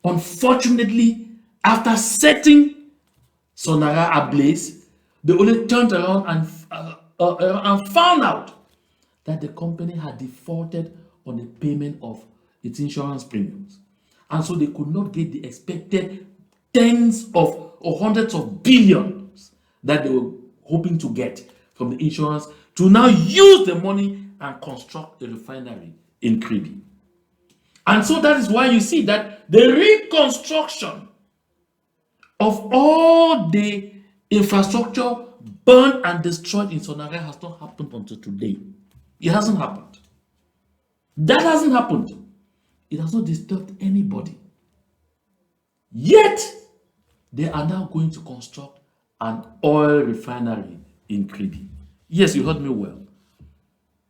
Unfortunately, after setting Sonara ablaze, they only turned around and found out that the company had defaulted on the payment of its insurance premiums. And so they could not get the expected tens of or hundreds of billions that they were hoping to get from the insurance to now use the money and construct a refinery in Kribi. And so that is why you see that the reconstruction of all the infrastructure burned and destroyed in Sonara has not happened until today. It hasn't happened. That hasn't happened. It has not disturbed anybody. Yet, they are now going to construct an oil refinery in Kribi. Yes, you heard me well.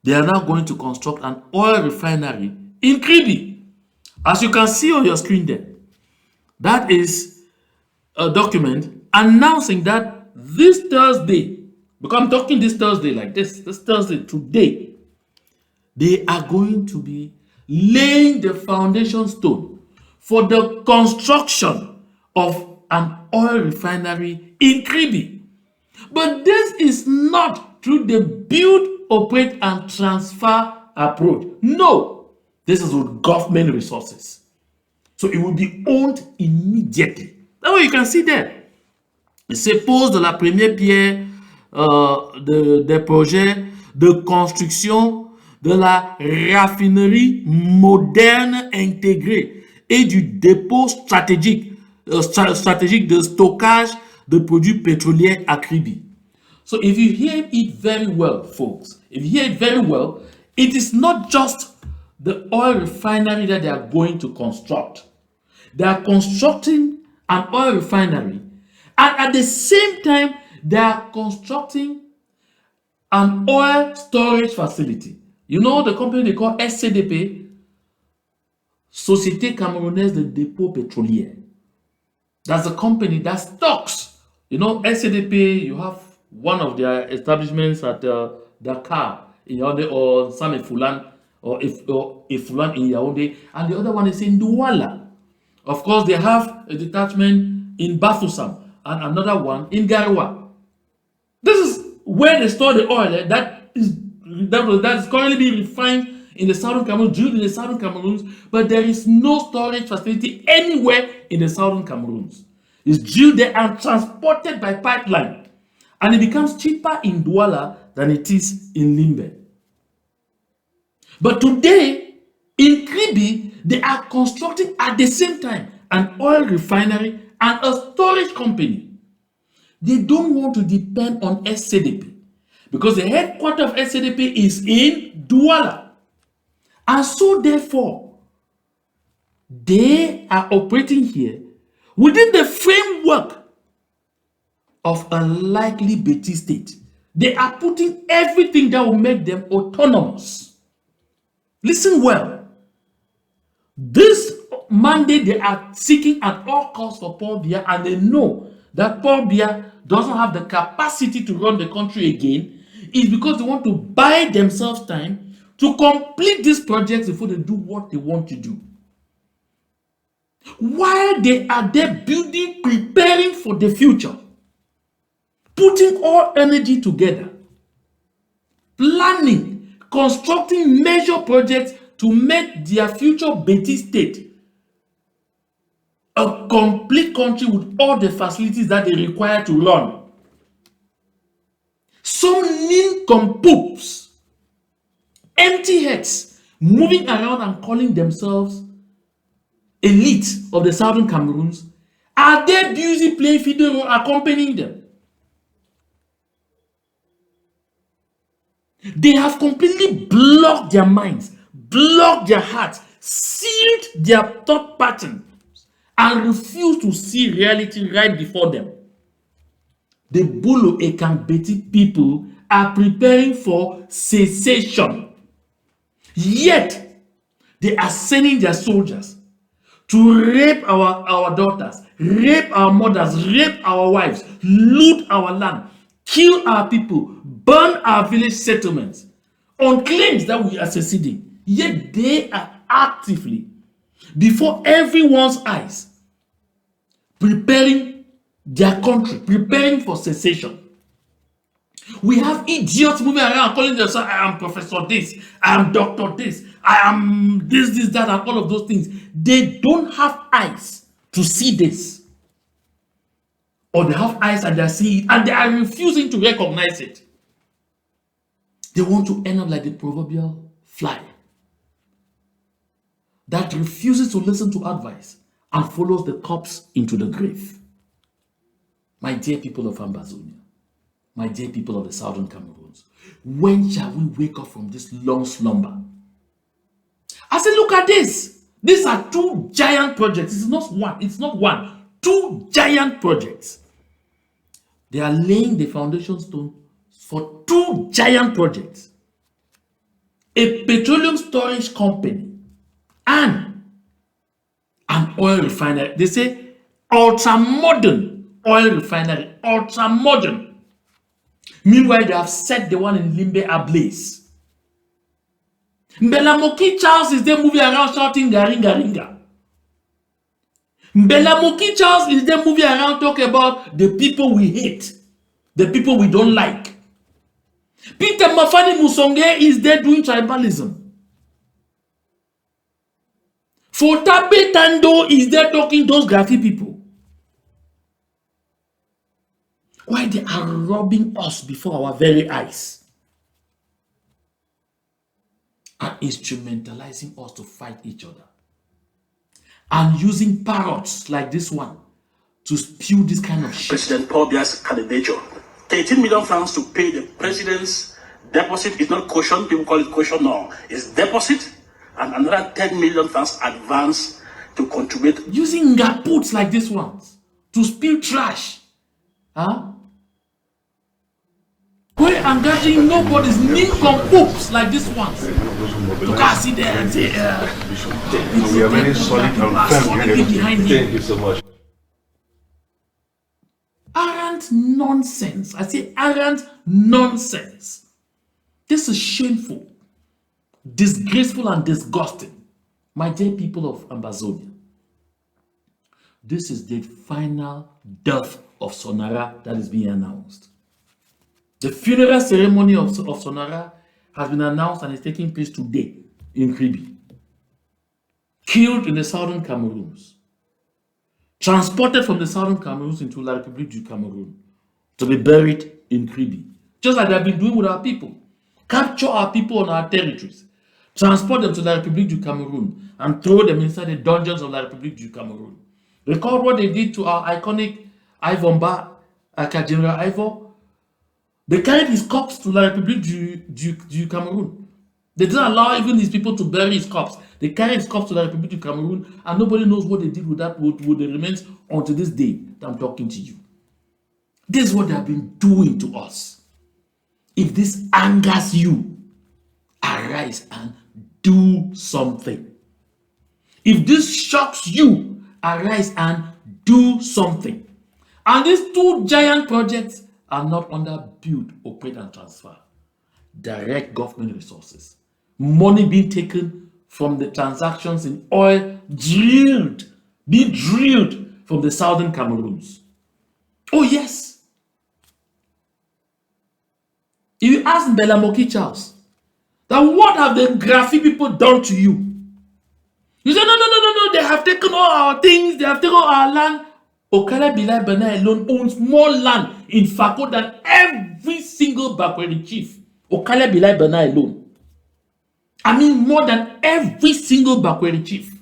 They are now going to construct an oil refinery in Kribi. As you can see on your screen there, that is a document announcing that this Thursday, because I'm talking this Thursday like this Thursday, today, they are going to be laying the foundation stone for the construction of an oil refinery in Kribi. But this is not through the build, operate, and transfer approach. No, this is with government resources. So it will be owned immediately. That's what you can see there. Il se pose de la première pierre des projets de construction de la raffinerie moderne intégrée et du dépôt stratégique de stockage de produits pétroliers à Kribi. So if you hear it very well, folks, if you hear it very well, it is not just the oil refinery that they are going to construct. They are constructing an oil refinery, and at the same time, they are constructing an oil storage facility. You know the company they call SCDP, Société Camerounaise de Dépôt Pétrolier. That's a company that stocks. You know, SCDP, you have one of their establishments at Dakar in Yaoundé, or Sam Fulan, or Fulan in Yaoundé, and the other one is in Douala. Of course, they have a detachment in Bafoussam and another one in Garoua. This is where they store the oil that is currently being refined in the southern Cameroon, drilled in the southern Cameroons, but there is no storage facility anywhere in the southern Cameroons. It's drilled there and transported by pipeline, and it becomes cheaper in Douala than it is in Limbe. But today, in Kribi, they are constructing at the same time an oil refinery and a storage company. They don't want to depend on SCDP because the headquarters of SCDP is in Douala. And so therefore, they are operating here within the framework of a likely Betis state. They are putting everything that will make them autonomous. Listen well. This mandate they are seeking at all costs for Paul Biya, and they know that Paul Biya doesn't have the capacity to run the country again, is because they want to buy themselves time to complete these projects before they do what they want to do. While they are there building, preparing for the future, putting all energy together, planning, constructing major projects to make their future Betis state a complete country with all the facilities that they require to run. Some nincompoops, empty heads, moving around and calling themselves elite of the southern Cameroons, are they busy playing fiddle role accompanying them? They have completely blocked their minds, blocked their hearts, sealed their thought pattern, and refuse to see reality right before them. The Bulu-Ekang-Betis people are preparing for secession. Yet, they are sending their soldiers to rape our daughters, rape our mothers, rape our wives, loot our land, kill our people, burn our village settlements on claims that we are seceding. Yet they are actively, before everyone's eyes, preparing their country, preparing for secession. We have idiots moving around calling themselves, I am Professor this, I am Doctor this, I am this, that, and all of those things. They don't have eyes to see this. Or they have eyes and they see it, and they are refusing to recognize it. They want to end up like the proverbial fly that refuses to listen to advice and follows the corpse into the grave. My dear people of Ambazonia, my dear people of the southern Cameroons, when shall we wake up from this long slumber? I said, look at this. These are two giant projects. It's not one. Two giant projects. They are laying the foundation stone for two giant projects. A petroleum storage company and an oil refinery. They say ultra-modern oil refinery. Ultra-modern. Meanwhile, they have set the one in Limbe ablaze. Mbelamoki Charles is there moving around shouting Garinga Ringa. Mbelamoki Charles is there moving around talking about the people we hate, the people we don't like. Peter Mafani Musonge is there doing tribalism. Fotabe Tando is there talking those Grafi people. Why they are robbing us before our very eyes and instrumentalizing us to fight each other and using parrots like this one to spew this kind of shit. President Paul Biya's candidature. 13 million francs to pay the president's deposit is not caution. People call it caution now. It's deposit and another 10 million francs advance to contribute. Using ngaputs like this ones to spew trash. Huh? We're engaging nobody's nincompoops like this ones. To come see there and say, we are very solid and firm behind him. Thank you so much. Arrant nonsense. I say arrant nonsense. This is shameful, disgraceful, and disgusting. My dear people of Ambazonia, this is the final death of Sonara that is being announced. The funeral ceremony of Sonara has been announced and is taking place today in Kribi. Killed in the southern Cameroons. Transported from the southern Cameroons into La République du Cameroun to be buried in Kribi. Just like they have been doing with our people. Capture our people on our territories. Transport them to La République du Cameroun and throw them inside the dungeons of La République du Cameroun. Recall what they did to our iconic Ivomba, General Ivor. They carried his corpse to La République du Cameroun. They didn't allow even these people to bury his corpse. They carried his corpse to La République du Cameroun, and nobody knows what they did with that, with the remains until this day that I'm talking to you. This is what they have been doing to us. If this angers you, arise and do something. If this shocks you, arise and do something. And these two giant projects are not under build, operate, and transfer. Direct government resources. Money being taken from the transactions in oil, being drilled from the southern Cameroons. Oh, yes. If you ask Belamoki Charles, that what have the Graphi people done to you? You say, no, they have taken all our things, they have taken all our land. Okala Bilai Bana alone owns more land in Fako than every single Bakweri chief. Okala Bilai Bana alone. I mean, more than every single Bakweri chief.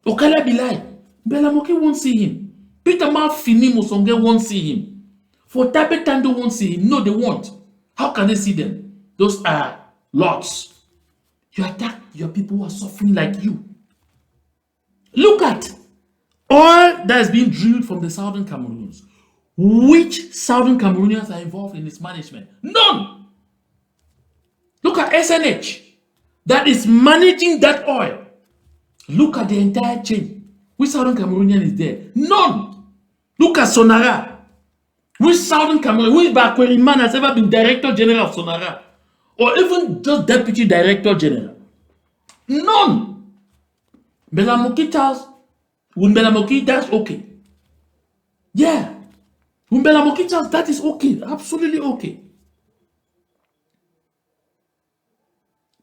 Okala Bilai. Belamoki won't see him. Peter Malfini Musonge won't see him. For Tabe Tando won't see him. No, they won't. How can they see them? Those are lots. You attack your people who are suffering like you. Look at oil that is being drilled from the southern Cameroons. Which southern Cameroonians are involved in its management? None. Look at SNH that is managing that oil. Look at the entire chain. Which southern Cameroonian is there? None. Look at Sonara. Which southern Cameroon, which Bakweri man has ever been Director General of Sonara? Or even just Deputy Director General? None. Belamoki Charles, Belamoki, that's okay. Yeah. Belamoki Charles, that is okay. Absolutely okay.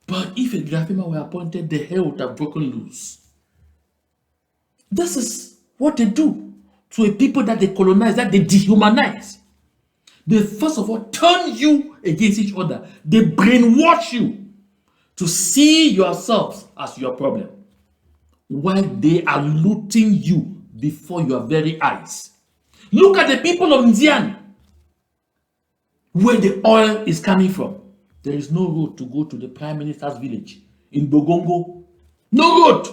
But if a Grafima were appointed, the hell would have broken loose. This is what they do to a people that they colonize, that they dehumanize. They first of all turn you against each other. They brainwash you to see yourselves as your problem, while they are looting you before your very eyes. Look at the people of Nzian, where the oil is coming from. There is no road to go to the Prime Minister's village in Bogongo. No road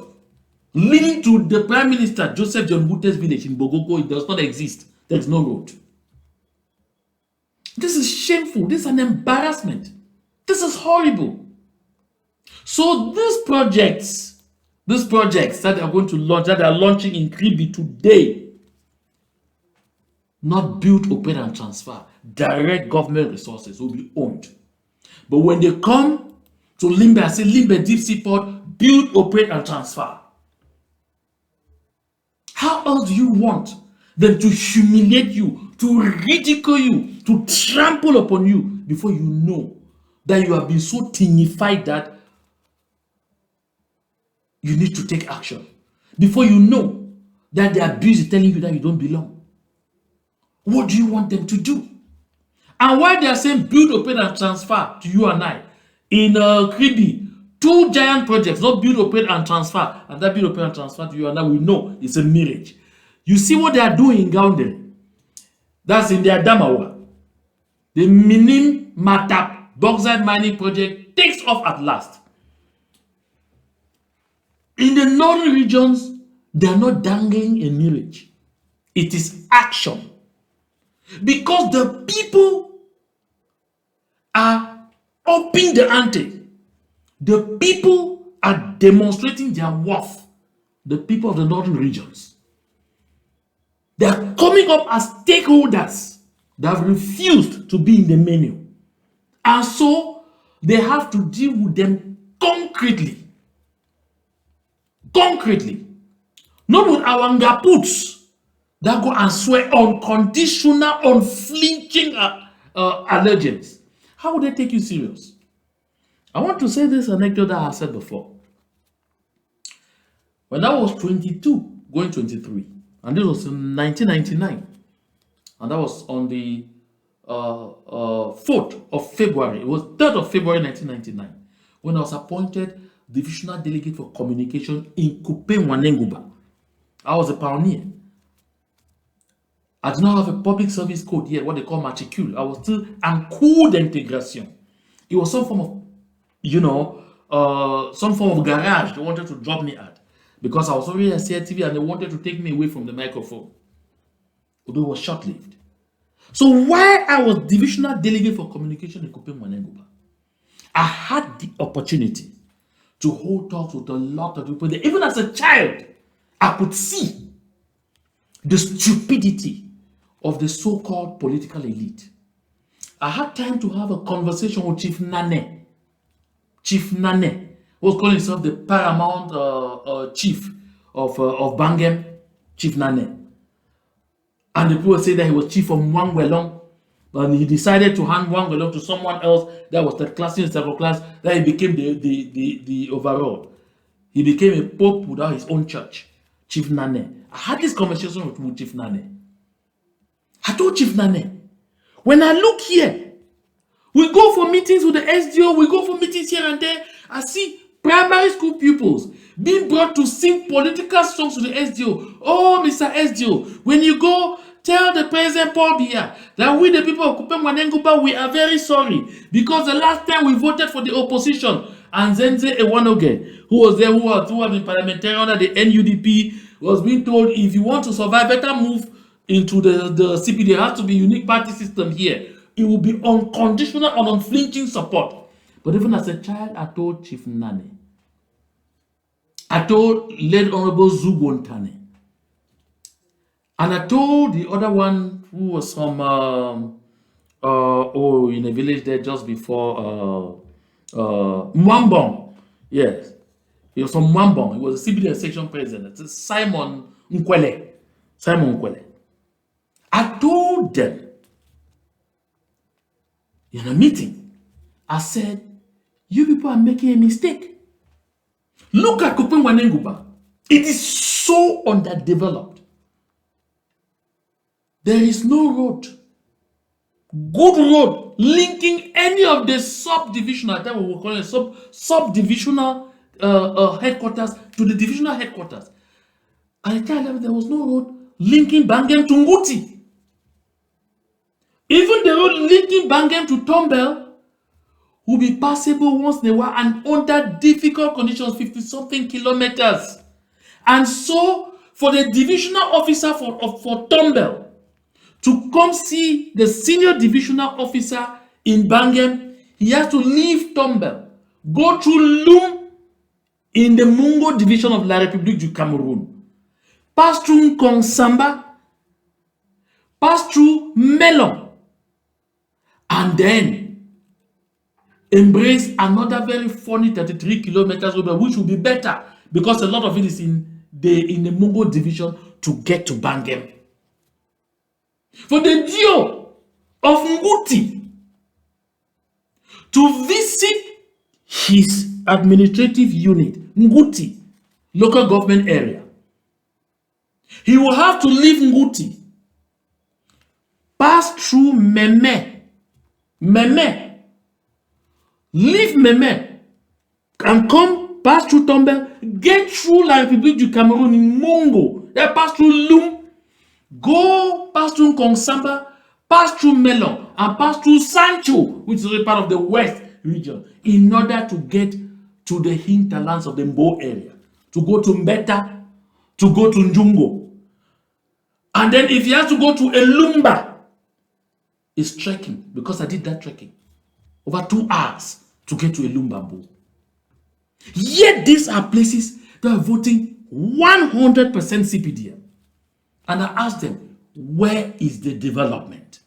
leading to the Prime Minister Joseph John Wute's village in Bogongo. It does not exist. There is no road. This is shameful. This is an embarrassment. This is horrible. So these projects that are going to launch, that are launching in Kribi today, not build, operate, and transfer. Direct government resources will be owned. But when they come to Limbe and say, Limbe deep sea port, build, operate, and transfer. How else do you want them to humiliate you, to ridicule you, to trample upon you before you know that you have been so tinified that you need to take action? Before you know that they are busy telling you that you don't belong. What do you want them to do? And why they are saying build, operate, and transfer to you and I in Kribi, two giant projects, not build, operate, and transfer, and that build, operate, and transfer to you and I, we know it's a mirage. You see what they are doing in Gaundel? That's in their Damawa. The Minim Matap bauxite mining project takes off at last. In the northern regions, they are not dangling a mirage. It is action. Because the people are upping the ante. The people are demonstrating their worth. The people of the northern regions. They are coming up as stakeholders that have refused to be in the menu. And so they have to deal with them concretely. Concretely. Not with our ngaputs that go and swear unconditional, unflinching allegiance, how would they take you serious? I want to say this anecdote that I said before. When I was 22, going 23, and this was in 1999, and that was on the 4th of February, it was 3rd of February 1999, when I was appointed divisional delegate for communication in Kupe Mwanenguba. I was a pioneer. I did not have a public service code yet, what they call matricule. I was still en cours d'intégration. It was some form of, some form of garage they wanted to drop me at, because I was already a CTV and they wanted to take me away from the microphone. Although it was short-lived. So while I was divisional delegate for communication in Kupe Mwanenguba, I had the opportunity to hold talks with a lot of people. Even as a child, I could see the stupidity of the so-called political elite. I had time to have a conversation with Chief Nane. Chief Nane was calling himself the paramount chief of Bangem, Chief Nane. And the people say that he was chief of Mwangwelong, and he decided to hand Mwangwelong to someone else that was third class in second class, that he became the overall. He became a pope without his own church, Chief Nane. I had this conversation with Chief Nane. I told Chief Nane, when I look here, we go for meetings with the SDO, we go for meetings here and there, I see primary school pupils being brought to sing political songs to the SDO. Oh, Mr. SDO, when you go, tell the President Paul Biya that we, the people of Kupe Mwanenguba, we are very sorry, because the last time we voted for the opposition, and Zenze Ewanoge, who was there, who had been parliamentarian under the NUDP, was being told, if you want to survive, better move into the CPD. There has to be a unique party system here. It will be unconditional and unflinching support. But even as a child, I told Chief Nane, I told late Honorable Zugontane, and I told the other one who was from in a village there just before Mwambong. Yes, he was from Mwambong. He was a CBD section president. It's Simon Nkwele. Simon Nkwele. I told them in a meeting, I said, you people are making a mistake. Look at Kupe Mwanenguba. It is so underdeveloped. There is no road, good road, linking any of the subdivisional, that we will call it subdivisional headquarters to the divisional headquarters. At the time, there was no road linking Bangem to Nguti. Even the road linking Bangem to Tombel will be passable once in a while and under difficult conditions, 50-something kilometers. And so, for the divisional officer for Tombel to come see the senior divisional officer in Bangem, he has to leave Tombel, go through Lum in the Mungo division of La République du Cameroon, pass through Kongsamba, pass through Melon, and then embrace another very funny 33 kilometers road, which will be better because a lot of it is in the Mungo division to get to Bangem. For the Dio of Nguti to visit his administrative unit, Nguti, local government area, he will have to leave Nguti, pass through Meme, leave Meme, and come pass through Tombel, get through La République du Cameroon in Mongo, then pass through Lum, go pass through Kongsamba, pass through Melon, and pass through Sancho, which is a part of the west region, in order to get to the hinterlands of the Mbo area, to go to Mbeta, to go to Njungo. And then if he has to go to Elumba, it's trekking, because I did that trekking. Over 2 hours to get to Elumba. Yet these are places that are voting 100% CPDM. And I asked them, where is the development?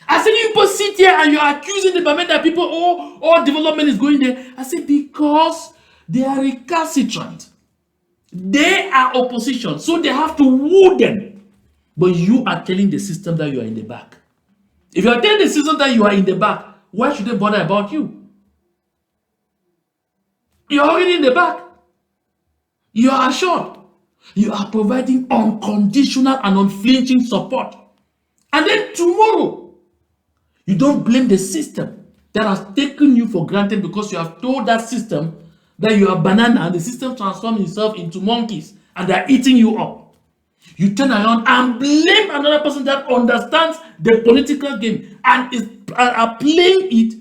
I said, you people sit here and you're accusing the Bamenda people, all development is going there. I said, because they are recalcitrant. They are opposition, so they have to woo them. But you are telling the system that you are in the back. If you attend the season that you are in the back, why should they bother about you? You're already in the back. You are assured. You are providing unconditional and unflinching support. And then tomorrow, you don't blame the system that has taken you for granted because you have told that system that you are banana and the system transforms itself into monkeys and they are eating you up. You turn around and blame another person that understands the political game and are playing it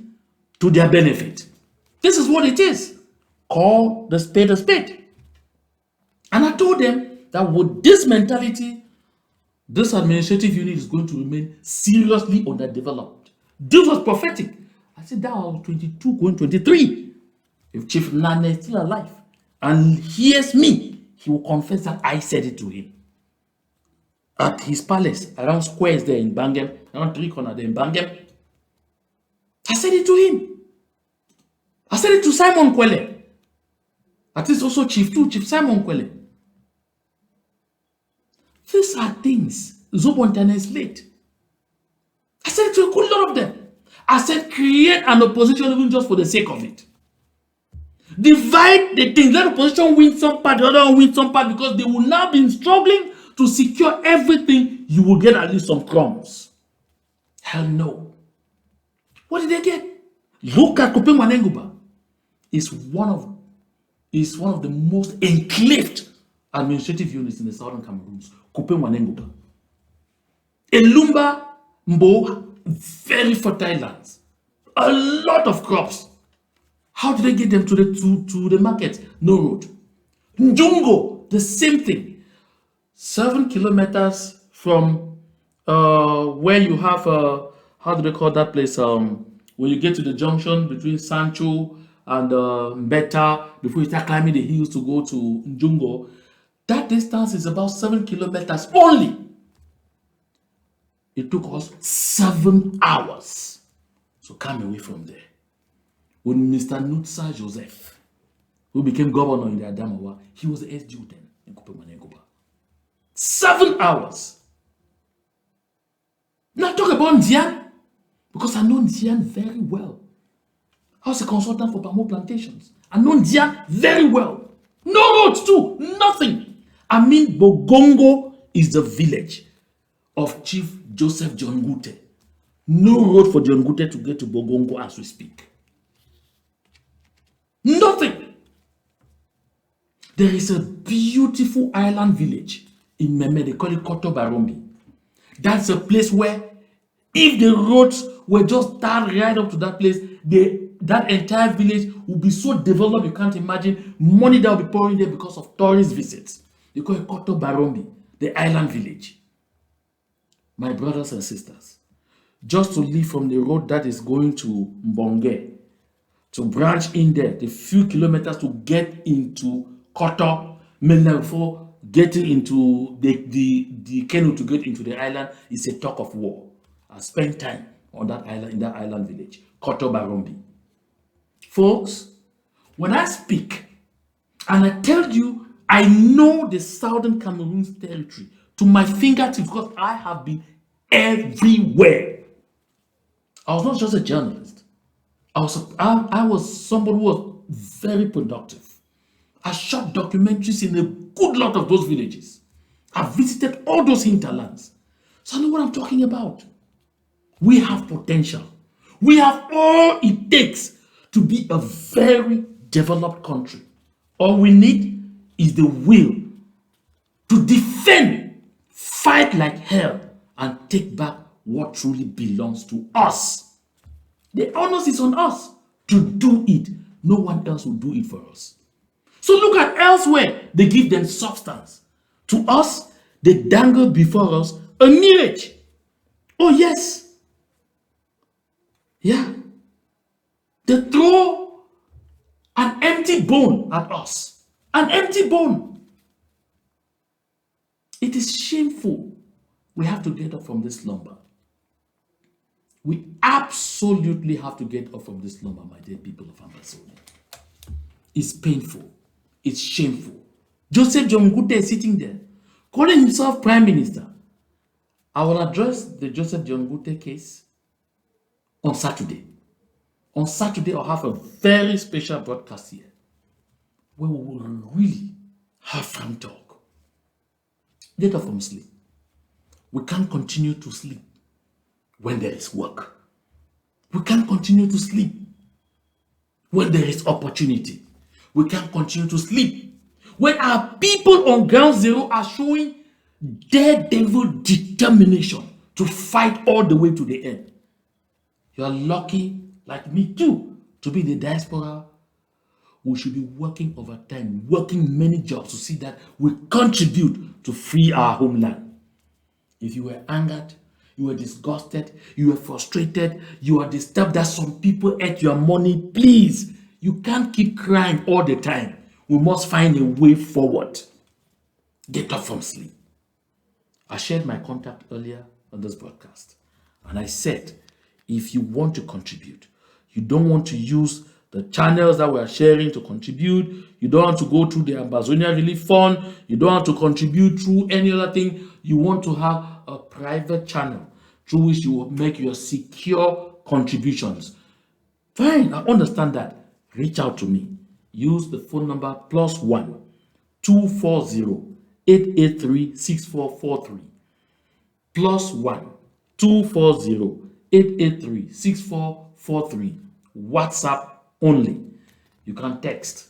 to their benefit. This is what it is. Call the spade a spade. And I told them that with this mentality, this administrative unit is going to remain seriously underdeveloped. This was prophetic. I said that was 22 going 23. If Chief Nana is still alive and hears me, he will confess that I said it to him. At his palace, around squares there in Bangem, around 3 corners there in Bangem. I said it to him. I said it to Simon Kwele. At least also Chief Simon Kwele. These are things Zobontan is late. I said it to a good lot of them. I said create an opposition even just for the sake of it. Divide the thing. Let the opposition win some part, the other one win some part, because they will now be struggling to secure everything. You will get at least some crumbs. Hell no. What did they get? Look at Kupe Manenguba. It's one of the most enclaved administrative units in the southern Cameroons. Kupe Manenguba. Elumba Mbo, very fertile lands. A lot of crops. How did they get them to the market? No road. Njungo, the same thing. 7 kilometers from where you have how do they call that place? When you get to the junction between Sancho and Mbeta, before you start climbing the hills to go to Njungo, that distance is about 7 kilometers only. It took us 7 hours to come away from there. When Mr. Nutsa Joseph, who became governor in the Adamawa, he was the SDU then in Kupe Manenguba. 7 hours. Now talk about Ndian, because I know Ndian very well. I was a consultant for Bamboo Plantations. I know Ndian very well. No roads too, nothing. I mean, Bogongo is the village of Chief Joseph John Gute. No road for John Gute to get to Bogongo as we speak. Nothing. There is a beautiful island village in Meme. They call it Koto Barombi. That's a place where if the roads were just tarred right up to that place, that entire village will be so developed you can't imagine money that will be pouring there because of tourist visits. They call it Koto Barombi, the island village. My brothers and sisters, just to leave from the road that is going to Mbonge, to branch in there, the few kilometers to get into Koto, mainland before getting into the canoe to get into the island is a talk of war. I spent time on that island, in that island village, Koto Barombi. Folks, when I speak and I tell you I know the southern Cameroon's territory to my fingertips because I have been everywhere. I was not just a journalist. I was somebody who was very productive. I shot documentaries in a good lot of those villages. I visited all those hinterlands. So I know what I'm talking about. We have potential. We have all it takes to be a very developed country. All we need is the will to defend, fight like hell, and take back what truly belongs to us. The onus is on us to do it. No one else will do it for us. So look at elsewhere, they give them substance. To us, they dangle before us a mirage. Oh yes. Yeah. They throw an empty bone at us. An empty bone. It is shameful. We have to get up from this slumber. We absolutely have to get up from this slumber, my dear people of Ambassade. It's painful. It's shameful. Joseph John Gute is sitting there, calling himself Prime Minister. I will address the Joseph John Gute case on Saturday. On Saturday, I'll have a very special broadcast here where we will really have frank talk. Get up from sleep. We can't continue to sleep when there is work. We can't continue to sleep when there is opportunity. We can't continue to sleep when our people on ground zero are showing daredevil determination to fight all the way to the end. You are lucky, like me too, to be in the diaspora. We should be working overtime, working many jobs to see that we contribute to free our homeland. If you were angered, you were disgusted, you were frustrated, you are disturbed that some people ate your money, please, you can't keep crying all the time. We must find a way forward. Get up from sleep. I shared my contact earlier on this broadcast, and I said, if you want to contribute, you don't want to use the channels that we are sharing to contribute, you don't want to go through the Ambazonia Relief Fund, you don't want to contribute through any other thing, you want to have a private channel through which you will make your secure contributions. Fine, I understand that. Reach out to me. Use the phone number +1 240 883 6443. +1 240 883 6443. WhatsApp only. You can text.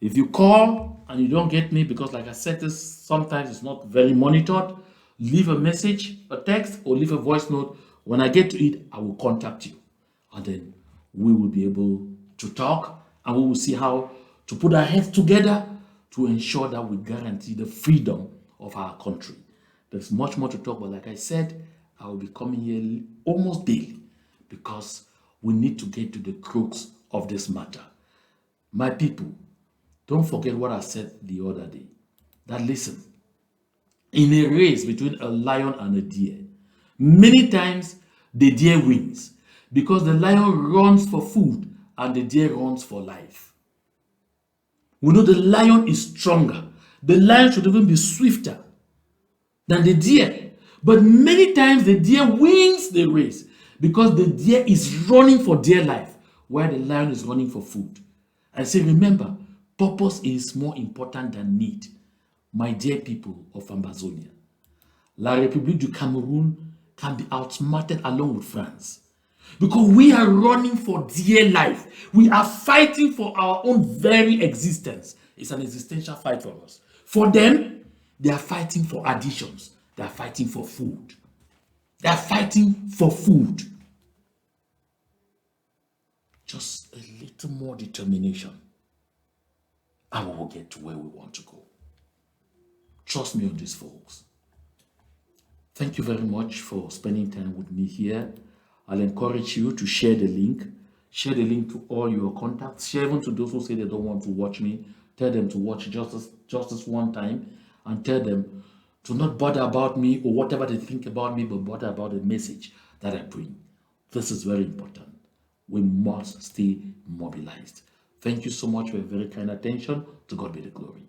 If you call and you don't get me, because like I said, this sometimes it's not very monitored, leave a message, a text, or leave a voice note. When I get to it, I will contact you. And then we will be able to talk, and we will see how to put our heads together to ensure that we guarantee the freedom of our country. There's much more to talk about. Like I said, I will be coming here almost daily because we need to get to the crux of this matter. My people, don't forget what I said the other day. That listen, in a race between a lion and a deer, many times the deer wins because the lion runs for food and the deer runs for life. We know the lion is stronger. The lion should even be swifter than the deer. But many times the deer wins the race because the deer is running for dear life while the lion is running for food. I say, remember, purpose is more important than need. My dear people of Ambazonia, La République du Cameroon can be outsmarted along with France because we are running for dear life. We are fighting for our own very existence. It's an existential fight for us. For them, they are fighting for additions. They are fighting for food. They are fighting for food. Just a little more determination, and we will get to where we want to go. Trust me on this, folks. Thank you very much for spending time with me here. I'll encourage you to share the link. Share the link to all your contacts. Share even to those who say they don't want to watch me. Tell them to watch just this one time, and tell them to not bother about me or whatever they think about me, but bother about the message that I bring. This is very important. We must stay mobilized. Thank you so much for your very kind attention. To God be the glory.